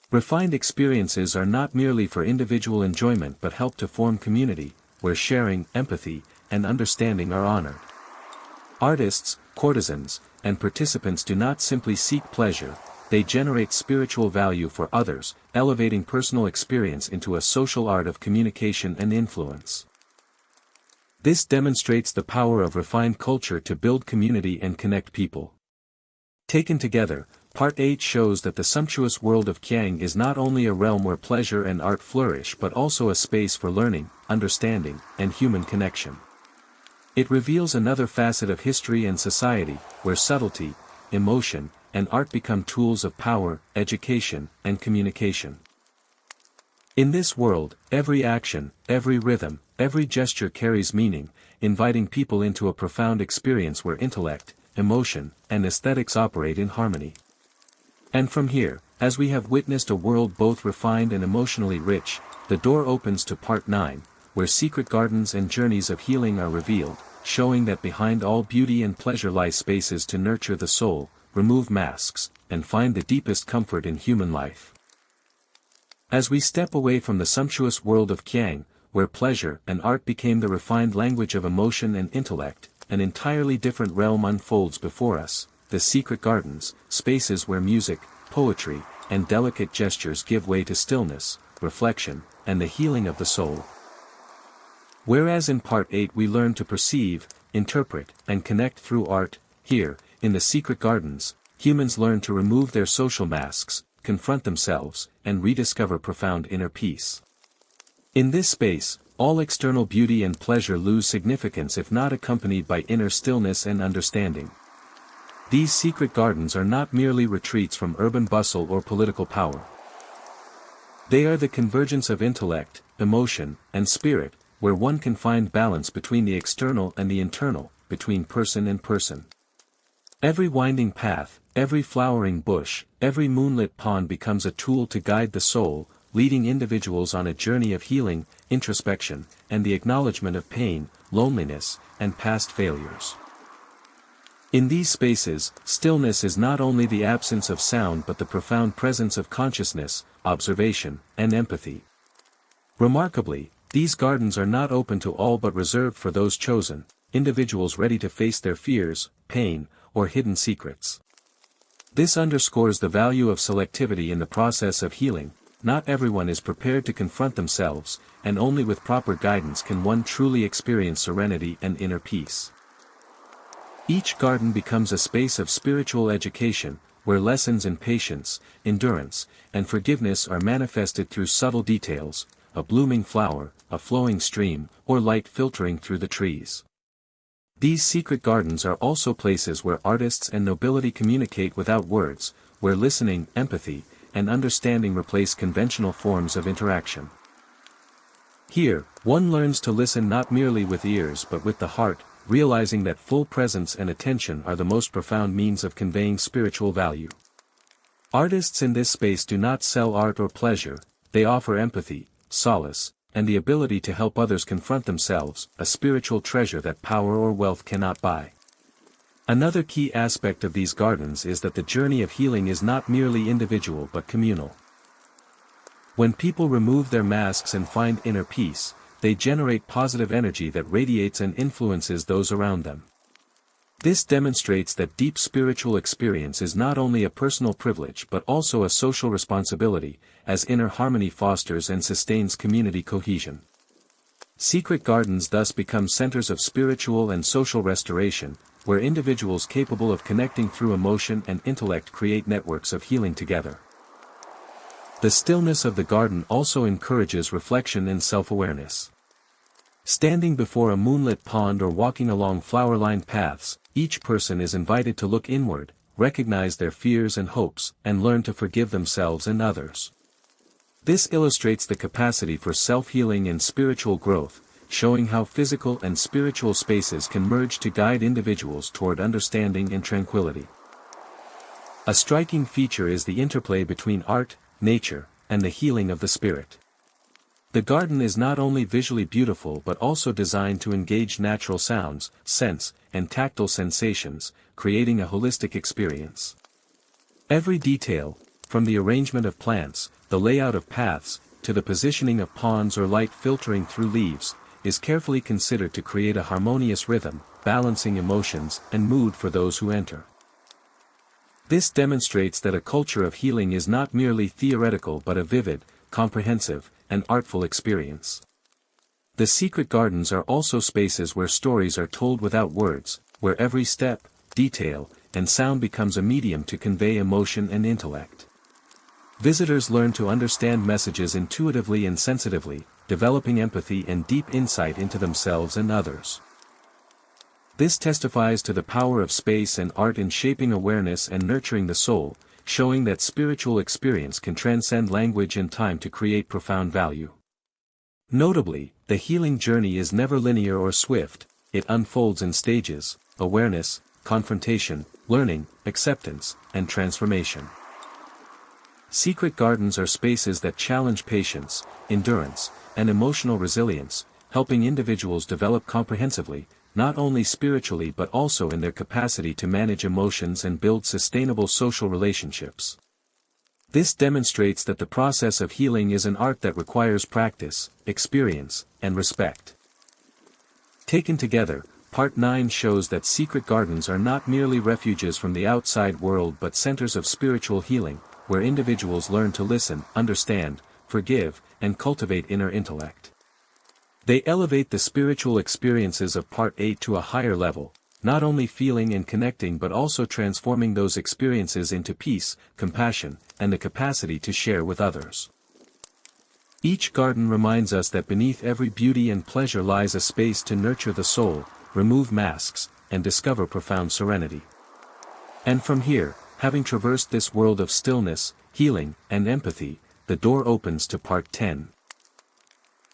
Refined experiences are not merely for individual enjoyment but help to form community, where sharing, empathy, and understanding are honored. Artists, courtesans, and participants do not simply seek pleasure, they generate spiritual value for others, elevating personal experience into a social art of communication and influence. This demonstrates the power of refined culture to build community and connect people. Taken together, Part 8 shows that the sumptuous world of Kiang is not only a realm where pleasure and art flourish but also a space for learning, understanding, and human connection. It reveals another facet of history and society, where subtlety, emotion, and art become tools of power, education, and communication. In this world, every action, every rhythm, every gesture carries meaning, inviting people into a profound experience where intellect, emotion, and aesthetics operate in harmony. And from here, as we have witnessed a world both refined and emotionally rich, the door opens to Part 9, where secret gardens and journeys of healing are revealed, showing that behind all beauty and pleasure lie spaces to nurture the soul, remove masks, and find the deepest comfort in human life. As we step away from the sumptuous world of Kiang, where pleasure and art became the refined language of emotion and intellect, an entirely different realm unfolds before us, the secret gardens, spaces where music, poetry, and delicate gestures give way to stillness, reflection, and the healing of the soul. Whereas in Part 8 we learn to perceive, interpret, and connect through art, here, in the secret gardens, humans learn to remove their social masks, confront themselves, and rediscover profound inner peace. In this space, all external beauty and pleasure lose significance if not accompanied by inner stillness and understanding. These secret gardens are not merely retreats from urban bustle or political power. They are the convergence of intellect, emotion, and spirit, where one can find balance between the external and the internal, between person and person. Every winding path, every flowering bush, every moonlit pond becomes a tool to guide the soul, leading individuals on a journey of healing, introspection, and the acknowledgement of pain, loneliness, and past failures. In these spaces, stillness is not only the absence of sound but the profound presence of consciousness, observation, and empathy. Remarkably, these gardens are not open to all but reserved for those chosen, individuals ready to face their fears, pain, or hidden secrets. This underscores the value of selectivity in the process of healing. Not everyone is prepared to confront themselves, and only with proper guidance can one truly experience serenity and inner peace. Each garden becomes a space of spiritual education, where lessons in patience, endurance, and forgiveness are manifested through subtle details, a blooming flower, a flowing stream, or light filtering through the trees. These secret gardens are also places where artists and nobility communicate without words, where listening, empathy, and understanding replace conventional forms of interaction. Here, one learns to listen not merely with ears but with the heart, realizing that full presence and attention are the most profound means of conveying spiritual value. Artists in this space do not sell art or pleasure, they offer empathy, solace, and the ability to help others confront themselves, a spiritual treasure that power or wealth cannot buy. Another key aspect of these gardens is that the journey of healing is not merely individual but communal. When people remove their masks and find inner peace, they generate positive energy that radiates and influences those around them. This demonstrates that deep spiritual experience is not only a personal privilege but also a social responsibility, as inner harmony fosters and sustains community cohesion. Secret gardens thus become centers of spiritual and social restoration, where individuals capable of connecting through emotion and intellect create networks of healing together. The stillness of the garden also encourages reflection and self-awareness. Standing before a moonlit pond or walking along flower-lined paths, each person is invited to look inward, recognize their fears and hopes, and learn to forgive themselves and others. This illustrates the capacity for self-healing and spiritual growth, showing how physical and spiritual spaces can merge to guide individuals toward understanding and tranquility. A striking feature is the interplay between art, nature, and the healing of the spirit. The garden is not only visually beautiful but also designed to engage natural sounds, scents, and tactile sensations, creating a holistic experience. Every detail, from the arrangement of plants, the layout of paths, to the positioning of ponds or light filtering through leaves, is carefully considered to create a harmonious rhythm, balancing emotions and mood for those who enter. This demonstrates that a culture of healing is not merely theoretical but a vivid, comprehensive, and artful experience. The secret gardens are also spaces where stories are told without words, where every step, detail, and sound becomes a medium to convey emotion and intellect. Visitors learn to understand messages intuitively and sensitively, developing empathy and deep insight into themselves and others. This testifies to the power of space and art in shaping awareness and nurturing the soul, showing that spiritual experience can transcend language and time to create profound value. Notably, the healing journey is never linear or swift, it unfolds in stages: awareness, confrontation, learning, acceptance, and transformation. Secret gardens are spaces that challenge patience, endurance, and emotional resilience, helping individuals develop comprehensively, not only spiritually but also in their capacity to manage emotions and build sustainable social relationships. This demonstrates that the process of healing is an art that requires practice, experience, and respect. Taken together, Part 9 shows that secret gardens are not merely refuges from the outside world but centers of spiritual healing, where individuals learn to listen, understand, forgive, and cultivate inner intellect. They elevate the spiritual experiences of Part 8 to a higher level, not only feeling and connecting but also transforming those experiences into peace, compassion, and the capacity to share with others. Each garden reminds us that beneath every beauty and pleasure lies a space to nurture the soul, remove masks, and discover profound serenity. And from here, having traversed this world of stillness, healing, and empathy, the door opens to Part 10.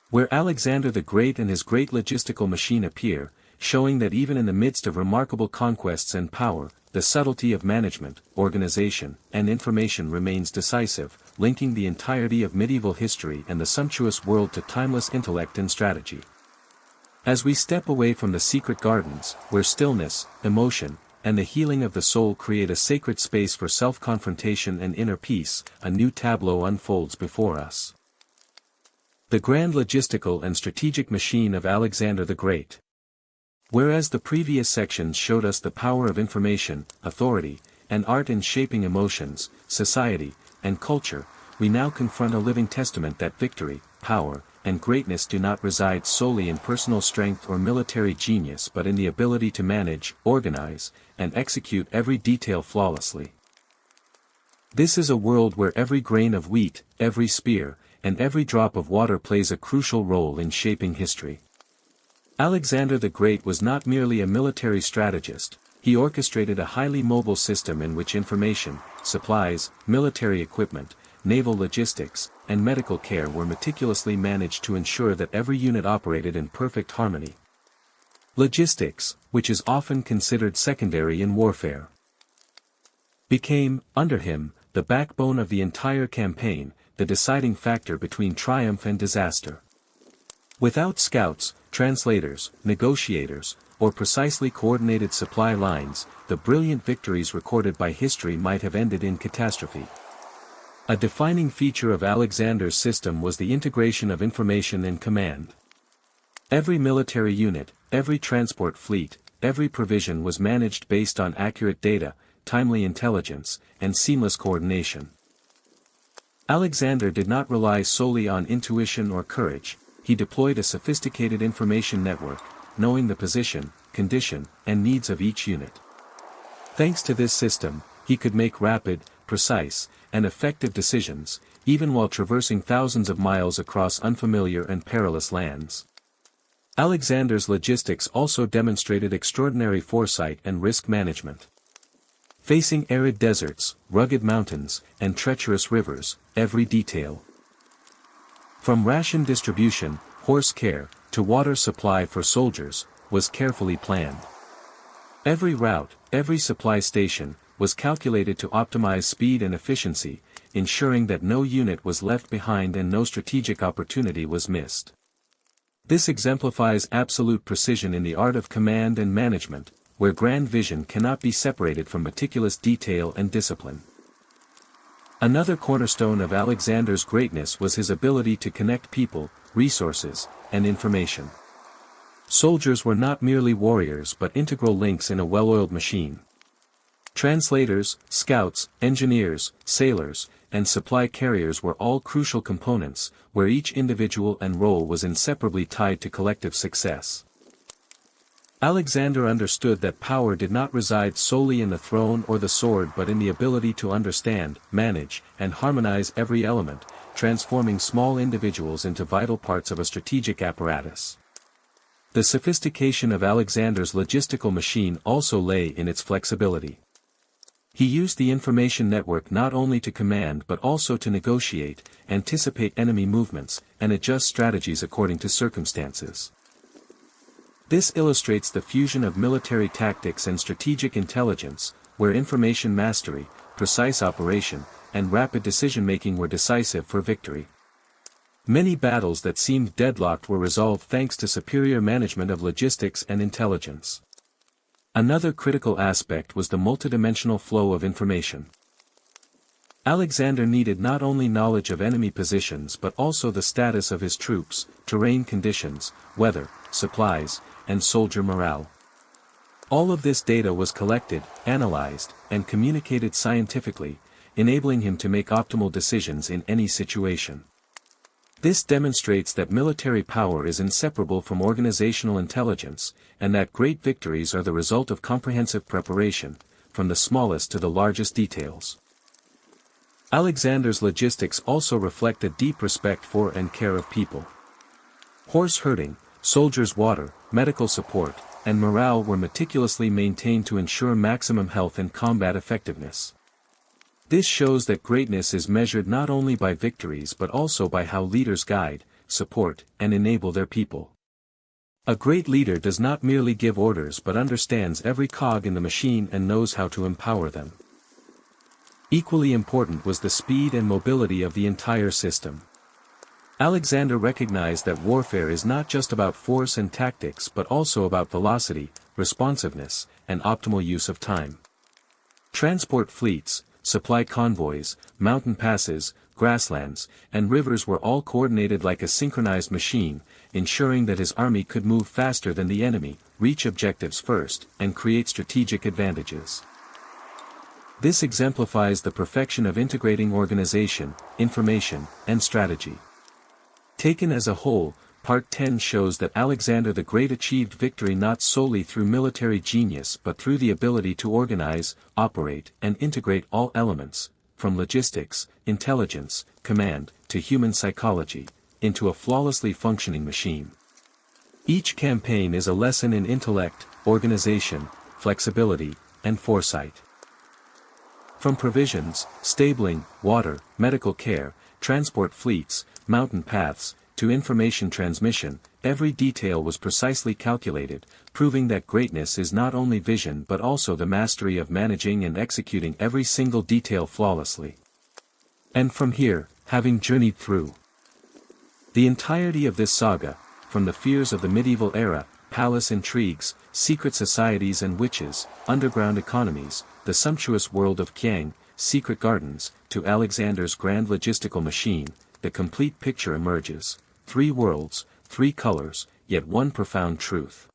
Where Alexander the Great and his great logistical machine appear, showing that even in the midst of remarkable conquests and power, the subtlety of management, organization, and information remains decisive, linking the entirety of medieval history and the sumptuous world to timeless intellect and strategy. As we step away from the secret gardens, where stillness, emotion, and the healing of the soul create a sacred space for self-confrontation and inner peace, a new tableau unfolds before us. The grand logistical and strategic machine of Alexander the Great. Whereas the previous sections showed us the power of information, authority, and art in shaping emotions, society, and culture, we now confront a living testament that victory, power, and greatness do not reside solely in personal strength or military genius but in the ability to manage, organize, and execute every detail flawlessly. This is a world where every grain of wheat, every spear, and every drop of water plays a crucial role in shaping history. Alexander the Great was not merely a military strategist, he orchestrated a highly mobile system in which information, supplies, military equipment, naval logistics, and medical care were meticulously managed to ensure that every unit operated in perfect harmony. Logistics, which is often considered secondary in warfare, became, under him, the backbone of the entire campaign, the deciding factor between triumph and disaster. Without scouts, translators, negotiators, or precisely coordinated supply lines, the brilliant victories recorded by history might have ended in catastrophe. A defining feature of Alexander's system was the integration of information and command. Every military unit, every transport fleet, every provision was managed based on accurate data, timely intelligence, and seamless coordination. Alexander did not rely solely on intuition or courage, he deployed a sophisticated information network, knowing the position, condition, and needs of each unit. Thanks to this system, he could make rapid, precise, and effective decisions, even while traversing thousands of miles across unfamiliar and perilous lands. Alexander's logistics also demonstrated extraordinary foresight and risk management. Facing arid deserts, rugged mountains, and treacherous rivers, every detail, from ration distribution, horse care, to water supply for soldiers, was carefully planned. Every route, every supply station, was calculated to optimize speed and efficiency, ensuring that no unit was left behind and no strategic opportunity was missed. This exemplifies absolute precision in the art of command and management, where grand vision cannot be separated from meticulous detail and discipline. Another cornerstone of Alexander's greatness was his ability to connect people, resources, and information. Soldiers were not merely warriors but integral links in a well-oiled machine. Translators, scouts, engineers, sailors, and supply carriers were all crucial components, where each individual and role was inseparably tied to collective success. Alexander understood that power did not reside solely in the throne or the sword but in the ability to understand, manage, and harmonize every element, transforming small individuals into vital parts of a strategic apparatus. The sophistication of Alexander's logistical machine also lay in its flexibility. He used the information network not only to command but also to negotiate, anticipate enemy movements, and adjust strategies according to circumstances. This illustrates the fusion of military tactics and strategic intelligence, where information mastery, precise operation, and rapid decision-making were decisive for victory. Many battles that seemed deadlocked were resolved thanks to superior management of logistics and intelligence. Another critical aspect was the multidimensional flow of information. Alexander needed not only knowledge of enemy positions but also the status of his troops, terrain conditions, weather, supplies, and soldier morale. All of this data was collected, analyzed, and communicated scientifically, enabling him to make optimal decisions in any situation. This demonstrates that military power is inseparable from organizational intelligence, and that great victories are the result of comprehensive preparation, from the smallest to the largest details. Alexander's logistics also reflect a deep respect for and care of people. Horse herding, soldiers' water, medical support, and morale were meticulously maintained to ensure maximum health and combat effectiveness. This shows that greatness is measured not only by victories but also by how leaders guide, support, and enable their people. A great leader does not merely give orders but understands every cog in the machine and knows how to empower them. Equally important was the speed and mobility of the entire system. Alexander recognized that warfare is not just about force and tactics but also about velocity, responsiveness, and optimal use of time. Transport fleets, supply convoys, mountain passes, grasslands, and rivers were all coordinated like a synchronized machine, ensuring that his army could move faster than the enemy, reach objectives first, and create strategic advantages. This exemplifies the perfection of integrating organization, information, and strategy. Taken as a whole, Part 10 shows that Alexander the Great achieved victory not solely through military genius but through the ability to organize, operate, and integrate all elements, from logistics, intelligence, command, to human psychology, into a flawlessly functioning machine. Each campaign is a lesson in intellect, organization, flexibility, and foresight. From provisions, stabling, water, medical care, transport fleets, mountain paths, to information transmission, every detail was precisely calculated, proving that greatness is not only vision but also the mastery of managing and executing every single detail flawlessly. And from here, having journeyed through the entirety of this saga, from the fears of the medieval era, palace intrigues, secret societies and witches, underground economies, the sumptuous world of Qiang, secret gardens, to Alexander's grand logistical machine, the complete picture emerges. 3 worlds, 3 colors, yet one profound truth.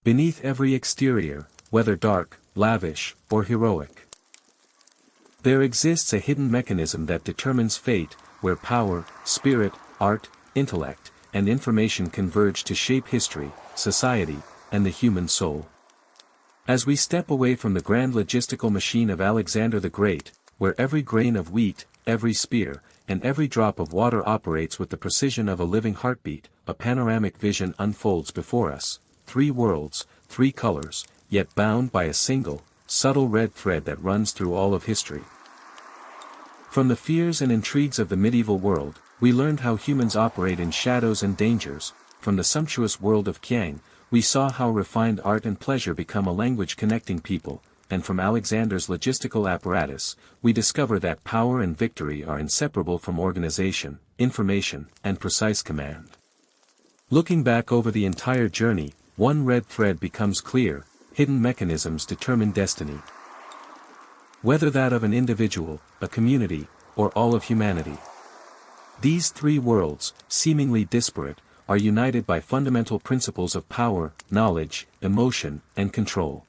Beneath every exterior, whether dark, lavish, or heroic, there exists a hidden mechanism that determines fate, where power, spirit, art, intellect, and information converge to shape history, society, and the human soul. As we step away from the grand logistical machine of Alexander the Great, where every grain of wheat, every spear, and every drop of water operates with the precision of a living heartbeat, a panoramic vision unfolds before us, 3 worlds, 3 colors, yet bound by a single, subtle red thread that runs through all of history. From the fears and intrigues of the medieval world, we learned how humans operate in shadows and dangers, from the sumptuous world of Qiang, we saw how refined art and pleasure become a language connecting people, and from Alexander's logistical apparatus, we discover that power and victory are inseparable from organization, information, and precise command. Looking back over the entire journey, one red thread becomes clear: hidden mechanisms determine destiny. Whether that of an individual, a community, or all of humanity. These three worlds, seemingly disparate, are united by fundamental principles of power, knowledge, emotion, and control.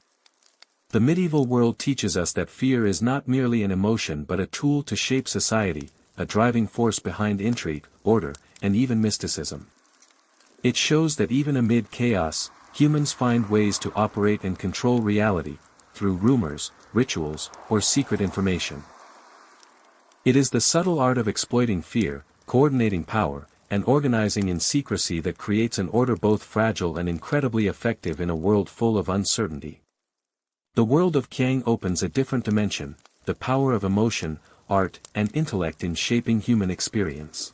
The medieval world teaches us that fear is not merely an emotion but a tool to shape society, a driving force behind intrigue, order, and even mysticism. It shows that even amid chaos, humans find ways to operate and control reality, through rumors, rituals, or secret information. It is the subtle art of exploiting fear, coordinating power, and organizing in secrecy that creates an order both fragile and incredibly effective in a world full of uncertainty. The world of Qiang opens a different dimension: the power of emotion, art, and intellect in shaping human experience.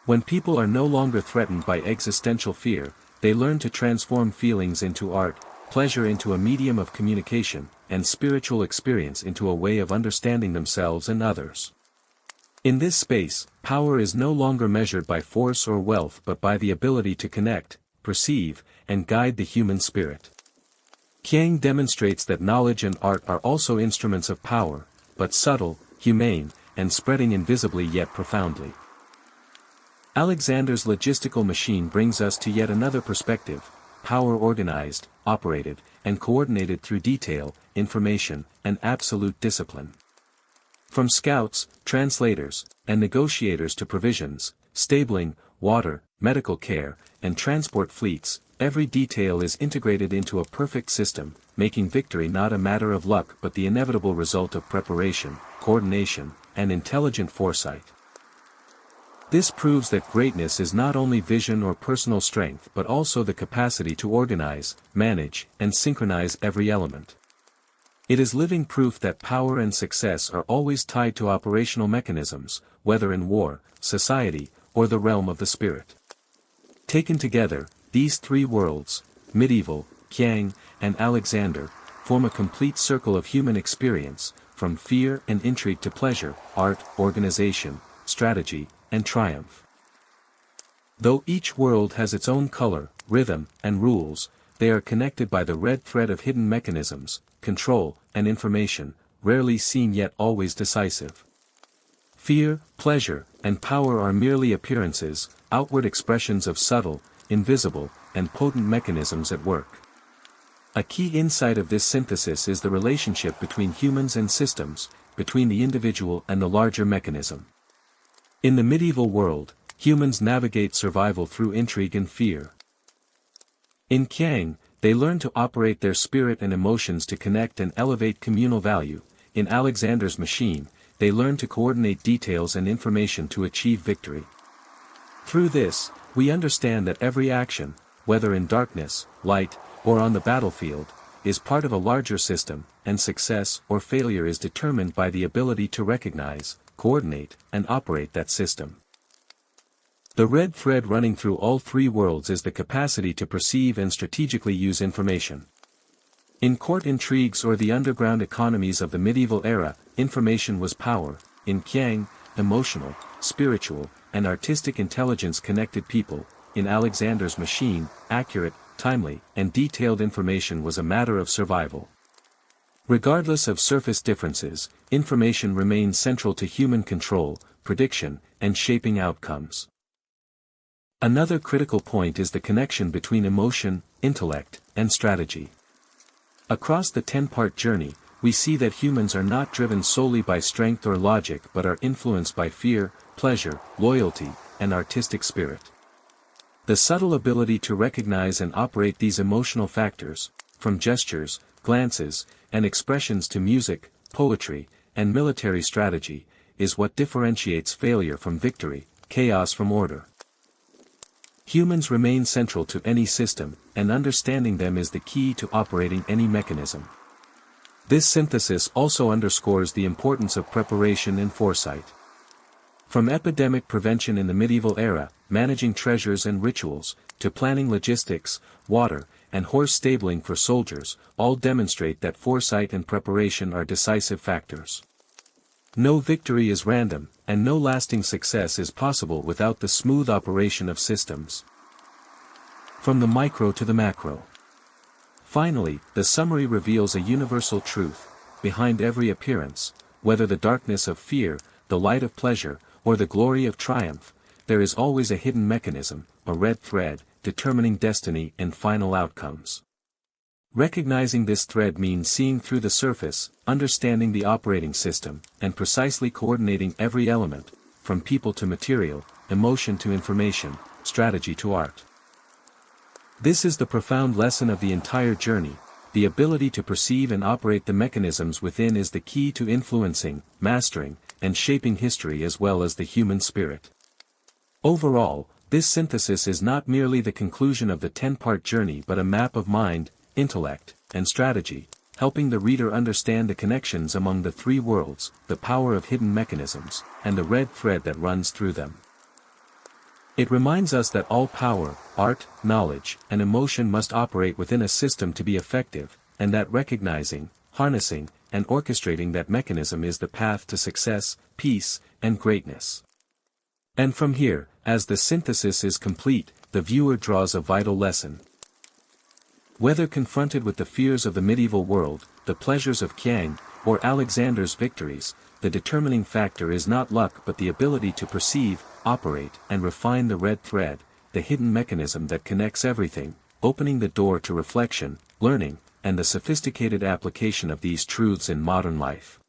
When people are no longer threatened by existential fear, they learn to transform feelings into art, pleasure into a medium of communication, and spiritual experience into a way of understanding themselves and others. In this space, power is no longer measured by force or wealth but by the ability to connect, perceive, and guide the human spirit. Qiang demonstrates that knowledge and art are also instruments of power, but subtle, humane, and spreading invisibly yet profoundly. Alexander's logistical machine brings us to yet another perspective: power organized, operated, and coordinated through detail, information, and absolute discipline. From scouts, translators, and negotiators to provisions, stabling, water, medical care, and transport fleets, every detail is integrated into a perfect system, making victory not a matter of luck but the inevitable result of preparation, coordination, and intelligent foresight. This proves that greatness is not only vision or personal strength but also the capacity to organize, manage, and synchronize every element. It is living proof that power and success are always tied to operational mechanisms, whether in war, society, or the realm of the spirit. Taken together, these three worlds, medieval, Qiang, and Alexander, form a complete circle of human experience, from fear and intrigue to pleasure, art, organization, strategy, and triumph. Though each world has its own color, rhythm, and rules, they are connected by the red thread of hidden mechanisms, control, and information, rarely seen yet always decisive. Fear, pleasure, and power are merely appearances, outward expressions of subtle, invisible, and potent mechanisms at work. A key insight of this synthesis is the relationship between humans and systems, between the individual and the larger mechanism. In the medieval world, humans navigate survival through intrigue and fear. In Qiang, they learn to operate their spirit and emotions to connect and elevate communal value. In Alexander's machine, they learn to coordinate details and information to achieve victory. Through this, we understand that every action, whether in darkness, light, or on the battlefield, is part of a larger system, and success or failure is determined by the ability to recognize, coordinate, and operate that system. The red thread running through all three worlds is the capacity to perceive and strategically use information. In court intrigues or the underground economies of the medieval era, information was power. In Qiang, emotional, spiritual, and artistic intelligence connected people. In Alexander's machine, accurate, timely, and detailed information was a matter of survival. Regardless of surface differences, information remains central to human control, prediction, and shaping outcomes. Another critical point is the connection between emotion, intellect, and strategy. Across the 10-part journey, we see that humans are not driven solely by strength or logic but are influenced by fear, pleasure, loyalty, and artistic spirit. The subtle ability to recognize and operate these emotional factors, from gestures, glances, and expressions to music, poetry, and military strategy, is what differentiates failure from victory, chaos from order. Humans remain central to any system, and understanding them is the key to operating any mechanism. This synthesis also underscores the importance of preparation and foresight. From epidemic prevention in the medieval era, managing treasures and rituals, to planning logistics, water, and horse stabling for soldiers, all demonstrate that foresight and preparation are decisive factors. No victory is random, and no lasting success is possible without the smooth operation of systems. From the micro to the macro. Finally, the summary reveals a universal truth: behind every appearance, whether the darkness of fear, the light of pleasure, or the glory of triumph, there is always a hidden mechanism, a red thread, determining destiny and final outcomes. Recognizing this thread means seeing through the surface, understanding the operating system, and precisely coordinating every element, from people to material, emotion to information, strategy to art. This is the profound lesson of the entire journey. The ability to perceive and operate the mechanisms within is the key to influencing, mastering, and shaping history as well as the human spirit. Overall, this synthesis is not merely the conclusion of the 10-part journey but a map of mind, intellect, and strategy, helping the reader understand the connections among the three worlds, the power of hidden mechanisms, and the red thread that runs through them. It reminds us that all power, art, knowledge, and emotion must operate within a system to be effective, and that recognizing, harnessing, and orchestrating that mechanism is the path to success, peace, and greatness. And from here, as the synthesis is complete, the viewer draws a vital lesson. Whether confronted with the fears of the medieval world, the pleasures of Qiang, or Alexander's victories, the determining factor is not luck but the ability to perceive, operate, and refine the red thread, the hidden mechanism that connects everything, opening the door to reflection, learning, and the sophisticated application of these truths in modern life.